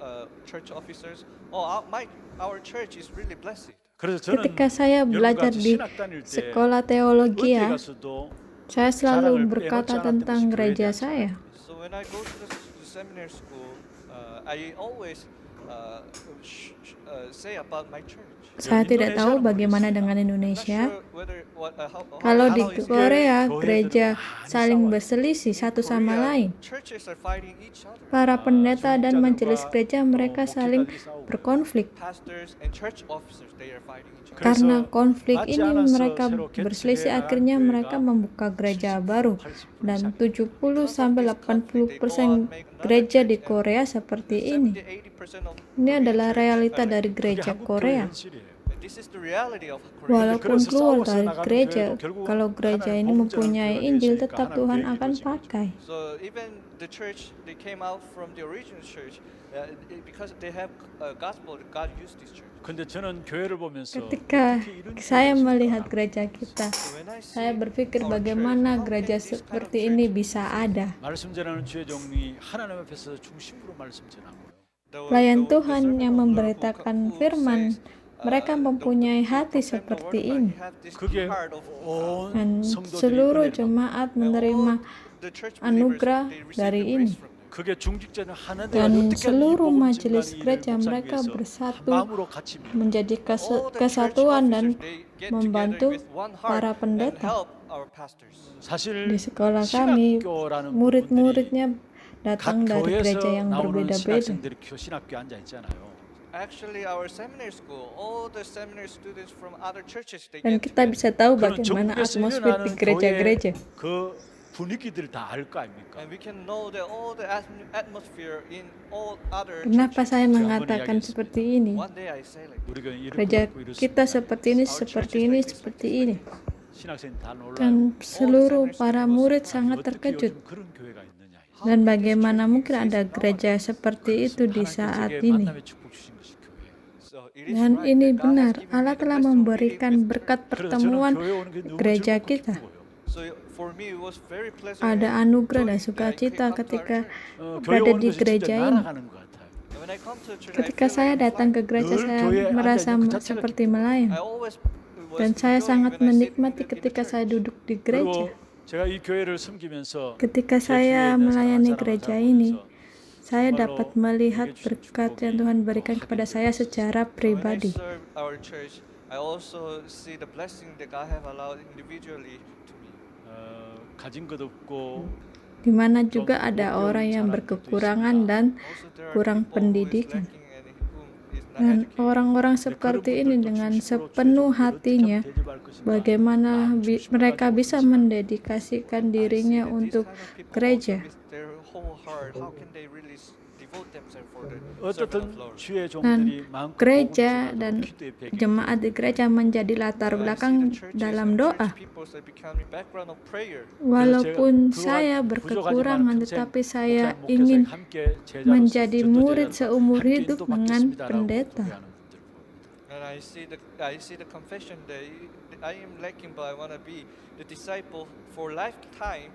Speaker 3: church officers, our church is really blessed.
Speaker 1: 그래서 저는
Speaker 2: Ketika saya belajar
Speaker 1: 여러분같이
Speaker 2: di
Speaker 1: 신학 다닐 때
Speaker 2: sekolah
Speaker 1: 어디
Speaker 2: teologi,
Speaker 1: 가서도
Speaker 2: saya selalu
Speaker 1: 자랑을
Speaker 2: berkata
Speaker 1: 빼놓지
Speaker 2: tentang
Speaker 1: 않았던 것이
Speaker 2: gereja
Speaker 1: 교회에 대한
Speaker 2: saya.
Speaker 3: So when I go to the seminary school, I always say about my church.
Speaker 2: Saya tidak tahu bagaimana dengan
Speaker 3: I'm not
Speaker 2: Indonesia.
Speaker 3: sure
Speaker 2: Kalau di
Speaker 3: how is it.
Speaker 2: Korea,
Speaker 1: 교회들은
Speaker 2: gereja
Speaker 1: 많이
Speaker 2: saling
Speaker 1: 싸워요.
Speaker 2: berselisih satu sama
Speaker 3: Korea,
Speaker 2: lain.
Speaker 3: churches are fighting each other.
Speaker 2: Para pendeta dan
Speaker 1: 중직자들과
Speaker 2: majelis gereja
Speaker 1: 또
Speaker 2: mereka saling
Speaker 1: 목회자들이 싸우고
Speaker 2: berkonflik.
Speaker 3: Pastors and church officers, they are fighting each other.
Speaker 2: Karena
Speaker 1: 그래서
Speaker 2: konflik
Speaker 1: 맞지
Speaker 2: ini
Speaker 1: 않아서
Speaker 2: mereka
Speaker 1: 새로
Speaker 2: berselisih,
Speaker 1: 개척해
Speaker 2: akhirnya
Speaker 1: 나간
Speaker 2: mereka
Speaker 1: 교회가
Speaker 2: membuka gereja baru.
Speaker 1: 80%
Speaker 2: Dan
Speaker 1: 이상.
Speaker 2: 70-80% gereja di Korea seperti ini.
Speaker 3: 70-80% of
Speaker 2: Ini
Speaker 3: Korean
Speaker 2: adalah
Speaker 3: churches
Speaker 2: realita
Speaker 3: are
Speaker 2: dari
Speaker 3: like,
Speaker 1: 그게
Speaker 2: gereja
Speaker 1: 한국 교회
Speaker 2: Korea.
Speaker 1: 현실이에요.
Speaker 3: this is the reality of Korea.
Speaker 2: Walaupun
Speaker 1: 그래서
Speaker 2: keluar
Speaker 1: 싸워서
Speaker 2: dari
Speaker 1: 나가는
Speaker 2: gereja,
Speaker 1: 교회도 결국은
Speaker 2: kalau gereja
Speaker 1: 하나님
Speaker 2: ini
Speaker 1: 복음전하는
Speaker 2: mempunyai
Speaker 1: 교회가
Speaker 2: Injil,
Speaker 1: 되었으니까
Speaker 2: tetap
Speaker 1: 하나님
Speaker 2: Tuhan
Speaker 1: 계획이
Speaker 2: akan
Speaker 1: 이루어지는 거죠.
Speaker 2: pakai.
Speaker 3: So even the church, they came out from the original church because they have gospel. God used this church.
Speaker 1: 근데 저는 교회를 보면서
Speaker 2: Ketika
Speaker 1: 어떻게 이런
Speaker 2: saya
Speaker 1: 교회가
Speaker 2: melihat
Speaker 1: 있을까?
Speaker 2: gereja kita,
Speaker 3: So when I see
Speaker 2: saya berpikir
Speaker 3: our
Speaker 2: bagaimana
Speaker 3: church, how
Speaker 2: gereja
Speaker 3: can this kind of
Speaker 2: seperti
Speaker 3: church
Speaker 2: ini bisa ada.
Speaker 1: 말씀 전하는 주의 종이 하나님 앞에서 중심으로 말씀 전하고요.
Speaker 2: Pelayan Tuhan yang memberitakan firman, mereka mempunyai hati seperti ini.
Speaker 1: 그게 온
Speaker 2: Dan
Speaker 1: 성도들이
Speaker 2: seluruh
Speaker 1: 은혜를 받고
Speaker 2: jemaat menerima anugerah dari ini.
Speaker 1: 그게 중직자는 하나님과
Speaker 2: Dan
Speaker 1: 어떻게
Speaker 2: seluruh
Speaker 1: 이 복음
Speaker 2: majelis
Speaker 1: 증거하는
Speaker 2: gereja
Speaker 1: 일을
Speaker 2: mereka
Speaker 1: 목사님 위해서
Speaker 2: bersatu
Speaker 1: 마음으로 같이 믿는
Speaker 2: menjadi kesatuan dan membantu para pendeta.
Speaker 1: 사실
Speaker 2: Di sekolah kami,
Speaker 1: 신학교라는
Speaker 2: murid-muridnya
Speaker 1: 각
Speaker 2: datang dari gereja
Speaker 1: 교회에서
Speaker 2: yang
Speaker 1: 나오는
Speaker 2: berbeda-beda.
Speaker 1: 신학생들이 신학교 앉아 있잖아요.
Speaker 3: Actually, our seminary school, all the seminary students from other churches, they
Speaker 2: Dan
Speaker 3: get
Speaker 2: kita
Speaker 3: together.
Speaker 2: bisa tahu
Speaker 1: 그런
Speaker 2: bagaimana
Speaker 1: 전국에서
Speaker 2: atmosfer di
Speaker 1: 일어나는
Speaker 2: gereja-gereja.
Speaker 1: 교회의 그 분위기들을 다 알 거 아닙니까?
Speaker 3: And we can know that all the atmosphere in all other
Speaker 2: Kenapa
Speaker 3: churches.
Speaker 2: saya mengatakan seperti ini?
Speaker 3: One day I say like,
Speaker 1: 우리가 이렇게
Speaker 2: Gereja
Speaker 1: 그렇고 이렇습니다.
Speaker 2: kita seperti ini, seperti ini, seperti ini.
Speaker 1: 신학생 다 놀라요.
Speaker 2: Dan seluruh para murid sangat
Speaker 1: 어떻게
Speaker 2: terkejut.
Speaker 1: 요즘 그런 교회가 있느냐.
Speaker 2: Dan bagaimana mungkin ada gereja seperti itu di
Speaker 1: 하나님께
Speaker 2: saat
Speaker 1: 제게
Speaker 2: ini?
Speaker 1: 만남의 축복 주신 것이 교회.
Speaker 3: so it is
Speaker 2: Dan
Speaker 3: right
Speaker 2: ini
Speaker 3: that God has
Speaker 2: benar,
Speaker 3: given
Speaker 2: Allah
Speaker 3: me the
Speaker 2: telah
Speaker 3: blessing of
Speaker 2: memberikan
Speaker 3: meeting with
Speaker 2: berkat
Speaker 1: 그래서 저는
Speaker 2: pertemuan
Speaker 1: 교회 오는 게 너무
Speaker 2: gereja
Speaker 1: 즐겁고
Speaker 2: kita.
Speaker 1: 기쁘고요.
Speaker 3: So for me it was very pleasant.
Speaker 2: Ada
Speaker 3: and
Speaker 2: anugerah dan
Speaker 3: joy that I
Speaker 2: sukacita
Speaker 3: come to our
Speaker 2: ketika
Speaker 3: church.
Speaker 1: 교회
Speaker 2: berada
Speaker 1: 오는
Speaker 2: di
Speaker 1: 것이 진짜
Speaker 2: gereja ini.
Speaker 1: 날아가는 것 같아요.
Speaker 3: And when I come to church,
Speaker 2: Ketika
Speaker 3: I feel
Speaker 2: saya
Speaker 3: like
Speaker 2: datang ke gereja,
Speaker 1: 늘
Speaker 2: saya
Speaker 1: 교회에
Speaker 2: merasa
Speaker 1: 앉아있는 그 자체가
Speaker 2: seperti
Speaker 1: 기뻐요.
Speaker 2: melayang.
Speaker 3: I always was
Speaker 2: Dan saya
Speaker 3: enjoying
Speaker 2: sangat
Speaker 3: when I sit
Speaker 2: menikmati
Speaker 3: in the
Speaker 2: ketika saya
Speaker 3: church.
Speaker 2: duduk di gereja.
Speaker 1: 그리고 제가 이 교회를 섬기면서
Speaker 2: Ketika
Speaker 1: 제 주위에
Speaker 2: saya
Speaker 1: 있는
Speaker 2: melayani
Speaker 1: 사랑하는
Speaker 2: gereja
Speaker 1: 사람을
Speaker 2: ini,
Speaker 1: 보면서
Speaker 2: saya
Speaker 1: 정말로
Speaker 2: dapat melihat
Speaker 1: 내게 주신
Speaker 2: berkat
Speaker 1: 축복이
Speaker 2: yang Tuhan
Speaker 1: 더
Speaker 2: berikan kepada
Speaker 1: 확인되고
Speaker 2: saya
Speaker 1: 있어요.
Speaker 2: secara
Speaker 3: When I
Speaker 2: pribadi.
Speaker 3: serve our church, I also see the blessing that God have allowed individually to me.
Speaker 1: 가진 것 없고
Speaker 2: Di mana juga ada orang yang berkekurangan dan
Speaker 3: Also, there are
Speaker 2: kurang
Speaker 3: people who is
Speaker 2: pendidikan.
Speaker 3: lacking and whom is not
Speaker 2: Dan
Speaker 3: educated.
Speaker 2: orang-orang seperti ini dengan sepenuh hatinya, bagaimana mereka bisa mendedikasikan dirinya
Speaker 3: And these
Speaker 2: untuk
Speaker 3: kind of people
Speaker 2: gereja.
Speaker 3: also with their whole heart, how can they really devote themselves for the servant of
Speaker 1: 어떻든
Speaker 3: Lord?
Speaker 1: 주의
Speaker 2: Dan
Speaker 1: 종들이 마음껏
Speaker 2: gereja
Speaker 1: 복음을
Speaker 2: dan
Speaker 1: 전하고 기도의 배경
Speaker 2: jemaat di gereja menjadi latar
Speaker 3: I see
Speaker 2: belakang
Speaker 3: the churches
Speaker 2: dalam
Speaker 3: and
Speaker 2: doa.
Speaker 3: church people are becoming background of prayer.
Speaker 2: Walaupun
Speaker 1: 그와
Speaker 2: saya
Speaker 1: 부족하지만
Speaker 2: berkekurangan,
Speaker 1: 평생
Speaker 2: tetapi saya
Speaker 1: 목사님,
Speaker 2: ingin
Speaker 1: 목회자에 함께 제자로서,
Speaker 2: menjadi
Speaker 1: 전도
Speaker 2: murid
Speaker 1: 제자로서
Speaker 2: seumur
Speaker 1: 함께
Speaker 2: hidup
Speaker 1: 인도받겠습니다라고
Speaker 2: dengan pendeta.
Speaker 1: 고백하는 분들 보고.
Speaker 3: when I see the confession that I am lacking, but I want to be the disciple for lifetime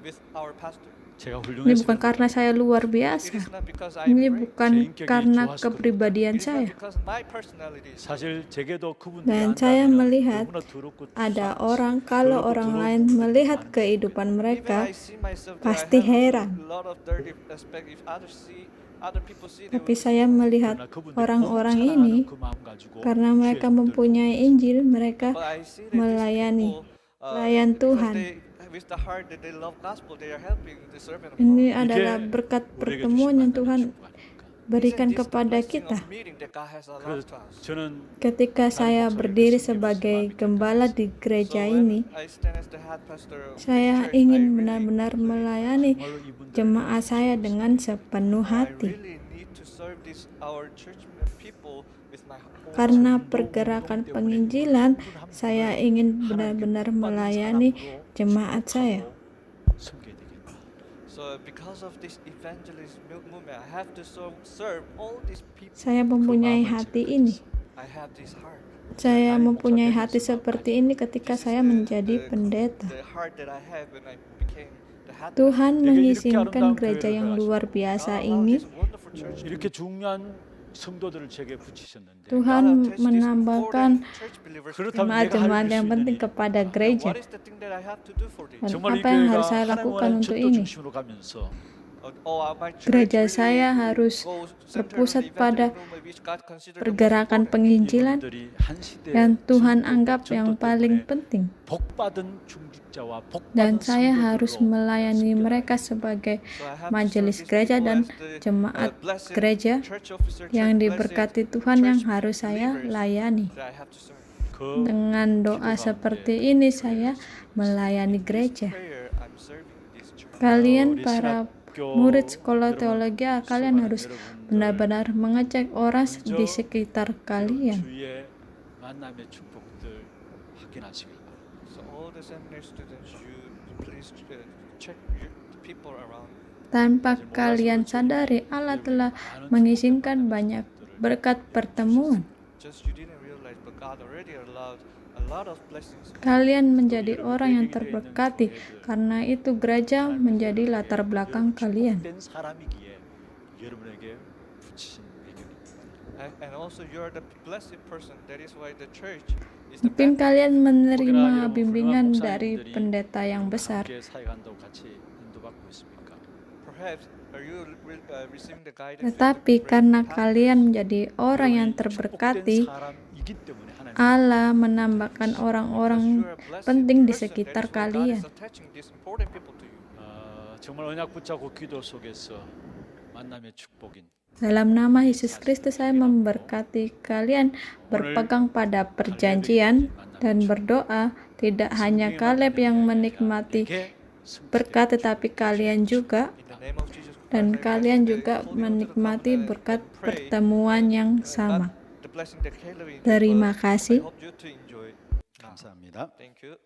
Speaker 3: with our pastor.
Speaker 1: 제가
Speaker 2: Ini bukan
Speaker 1: 훌륭해서
Speaker 2: karena saya luar
Speaker 3: It
Speaker 2: biasa.
Speaker 3: is not because I'm
Speaker 2: Ini
Speaker 3: great.
Speaker 2: bukan karena kepribadian
Speaker 3: It is not
Speaker 2: saya.
Speaker 3: because my personality is
Speaker 1: 사실 제게도 그분들이
Speaker 2: Dan saya
Speaker 1: 안다면
Speaker 2: melihat
Speaker 1: 너무나 더럽고
Speaker 2: ada
Speaker 1: 추상하지.
Speaker 2: orang, kalau
Speaker 1: 더럽고
Speaker 2: orang
Speaker 1: 더러운
Speaker 2: lain
Speaker 1: 부분들이
Speaker 2: melihat
Speaker 1: 많은데
Speaker 2: kehidupan
Speaker 3: Even
Speaker 2: mereka,
Speaker 3: I see myself that
Speaker 2: pasti
Speaker 3: I have
Speaker 2: heran.
Speaker 3: a lot of dirty aspect. If other people see, they
Speaker 2: Tapi
Speaker 3: will
Speaker 2: saya melihat
Speaker 1: 그러나 그분들이
Speaker 2: orang-orang
Speaker 1: 복
Speaker 2: ini,
Speaker 1: 사랑하는 그 마음 가지고
Speaker 2: karena mereka
Speaker 1: 교회를
Speaker 2: mempunyai Injil, mereka
Speaker 3: But I see that
Speaker 2: melayani,
Speaker 3: these people,
Speaker 2: pelayan
Speaker 3: because
Speaker 2: Tuhan.
Speaker 3: with the heart that they love gospel, they are helping the servant of
Speaker 2: Ini
Speaker 3: God.
Speaker 2: adalah berkat
Speaker 1: 우리에게
Speaker 2: pertemuan
Speaker 1: 주신
Speaker 2: yang
Speaker 1: 만남의
Speaker 2: Tuhan
Speaker 1: 축복 아닙니까?
Speaker 2: berikan
Speaker 3: Isn't this the
Speaker 2: kepada
Speaker 3: blessing
Speaker 2: kita.
Speaker 3: of meeting that God has allowed
Speaker 1: 그래서
Speaker 3: to us?
Speaker 1: 저는
Speaker 2: Ketika saya berdiri sebagai gembala di
Speaker 3: So
Speaker 2: gereja
Speaker 3: when
Speaker 2: ini,
Speaker 3: I stand as the head pastor of
Speaker 2: saya
Speaker 3: this church, I
Speaker 2: ingin
Speaker 3: really
Speaker 2: benar-benar melayani
Speaker 1: 정말로 이분들을
Speaker 2: jemaat saya dengan sepenuh
Speaker 3: I
Speaker 2: hati.
Speaker 3: really need to serve our church people with my whole
Speaker 2: Karena
Speaker 3: heart.
Speaker 2: pergerakan penginjilan, saya ingin benar-benar melayani jemaat saya.
Speaker 1: 섬겨야 되겠다.
Speaker 3: So because of this evangelist movement, I have to serve all these people.
Speaker 2: Saya mempunyai hati ini.
Speaker 3: I have this heart.
Speaker 2: Saya mempunyai hati seperti ini ketika saya menjadi pendeta.
Speaker 3: The heart that I have when I became the head.
Speaker 2: Tuhan mengizinkan gereja yang luar biasa ini.
Speaker 1: 이렇게 중요한 성도들을 제게 붙이셨는데
Speaker 2: Tuhan menambahkan jemaat-jemaat yang penting kepada gereja.
Speaker 3: What is the thing that I have to do for this?
Speaker 2: Dan
Speaker 1: 정말 이
Speaker 2: apa yang
Speaker 1: 교회가
Speaker 2: harus saya
Speaker 1: 하나님
Speaker 2: lakukan
Speaker 1: 원하는
Speaker 2: untuk
Speaker 1: 전도
Speaker 2: ini?
Speaker 1: 중심으로 가면서
Speaker 3: My church
Speaker 2: Gereja
Speaker 3: really
Speaker 2: saya harus
Speaker 3: goes centered on
Speaker 2: berpusat
Speaker 3: the
Speaker 2: pada
Speaker 3: evangelism movement, which God considered the most
Speaker 2: pergerakan
Speaker 3: important.
Speaker 2: penginjilan
Speaker 1: 이분들이 한 시대의
Speaker 2: yang Tuhan
Speaker 1: 전도,
Speaker 2: anggap
Speaker 1: 전도
Speaker 2: yang
Speaker 1: 때문에
Speaker 2: paling penting.
Speaker 1: 복받은 중직자와
Speaker 2: Dan
Speaker 1: 복받은
Speaker 2: saya harus
Speaker 1: 성도들로
Speaker 2: melayani
Speaker 1: 섬겨야
Speaker 2: mereka
Speaker 1: 돼요.
Speaker 2: sebagai
Speaker 3: So I have to
Speaker 2: majelis
Speaker 3: serve these
Speaker 2: gereja
Speaker 3: people
Speaker 2: dan
Speaker 3: as the,
Speaker 2: jemaat
Speaker 3: blessed
Speaker 2: gereja
Speaker 3: church officer,
Speaker 2: yang
Speaker 3: church
Speaker 2: diberkati
Speaker 3: blessed
Speaker 2: Tuhan yang
Speaker 3: church
Speaker 2: harus saya
Speaker 3: believers
Speaker 2: layani.
Speaker 3: that I have to serve.
Speaker 1: 그
Speaker 2: Dengan doa seperti ini saya melayani gereja.
Speaker 3: Prayer, I'm serving this church.
Speaker 2: Kalian
Speaker 1: 우리
Speaker 2: para
Speaker 1: 신학교
Speaker 2: murid sekolah
Speaker 1: 여러분,
Speaker 2: teologi, kalian
Speaker 1: 수고하는
Speaker 2: harus
Speaker 1: 여러분들,
Speaker 2: benar-benar mengecek orang
Speaker 1: 먼저
Speaker 2: di sekitar kalian.
Speaker 1: 주의 만남의 축복들 확인하시길 바랍니다.
Speaker 3: So all the seminary students, you please check the people around.
Speaker 2: Tanpa kalian sadari, Allah telah mengizinkan banyak berkat pertemuan.
Speaker 3: Just you didn't realize, but God already allowed a lot of blessings.
Speaker 2: Kalian menjadi orang yang terberkati, karena itu gereja menjadi latar belakang kalian.
Speaker 1: 축복된 사람이기에 여러분에게 붙이신 배경입니다.
Speaker 3: And also you are the blessed person. That is why the church is the
Speaker 2: Mungkin
Speaker 3: best.
Speaker 2: kalian
Speaker 1: 혹여나
Speaker 2: menerima
Speaker 1: 여러분
Speaker 2: bimbingan
Speaker 1: 훌륭한
Speaker 2: dari
Speaker 1: 목사님들이
Speaker 2: pendeta yang besar.
Speaker 1: 함께 사역한다고 같이 인도받고 있습니까?
Speaker 3: Perhaps are you receiving the guidance?
Speaker 2: Tetapi karena kalian menjadi orang yang
Speaker 1: 여러분이
Speaker 2: terberkati,
Speaker 1: 축복된 사람이기 때문에 하나님
Speaker 2: Allah menambahkan orang-orang penting di sekitar kalian.
Speaker 1: 정말 언약 붙잡고 기도 속에서 만남의 축복인
Speaker 2: Dalam nama Yesus Kristus saya memberkati kalian berpegang pada perjanjian dan berdoa, tidak hanya Kaleb yang menikmati berkat, tetapi kalian juga, dan kalian juga menikmati berkat pertemuan yang sama. Terima kasih.
Speaker 1: 감사합니다.
Speaker 3: Thank you.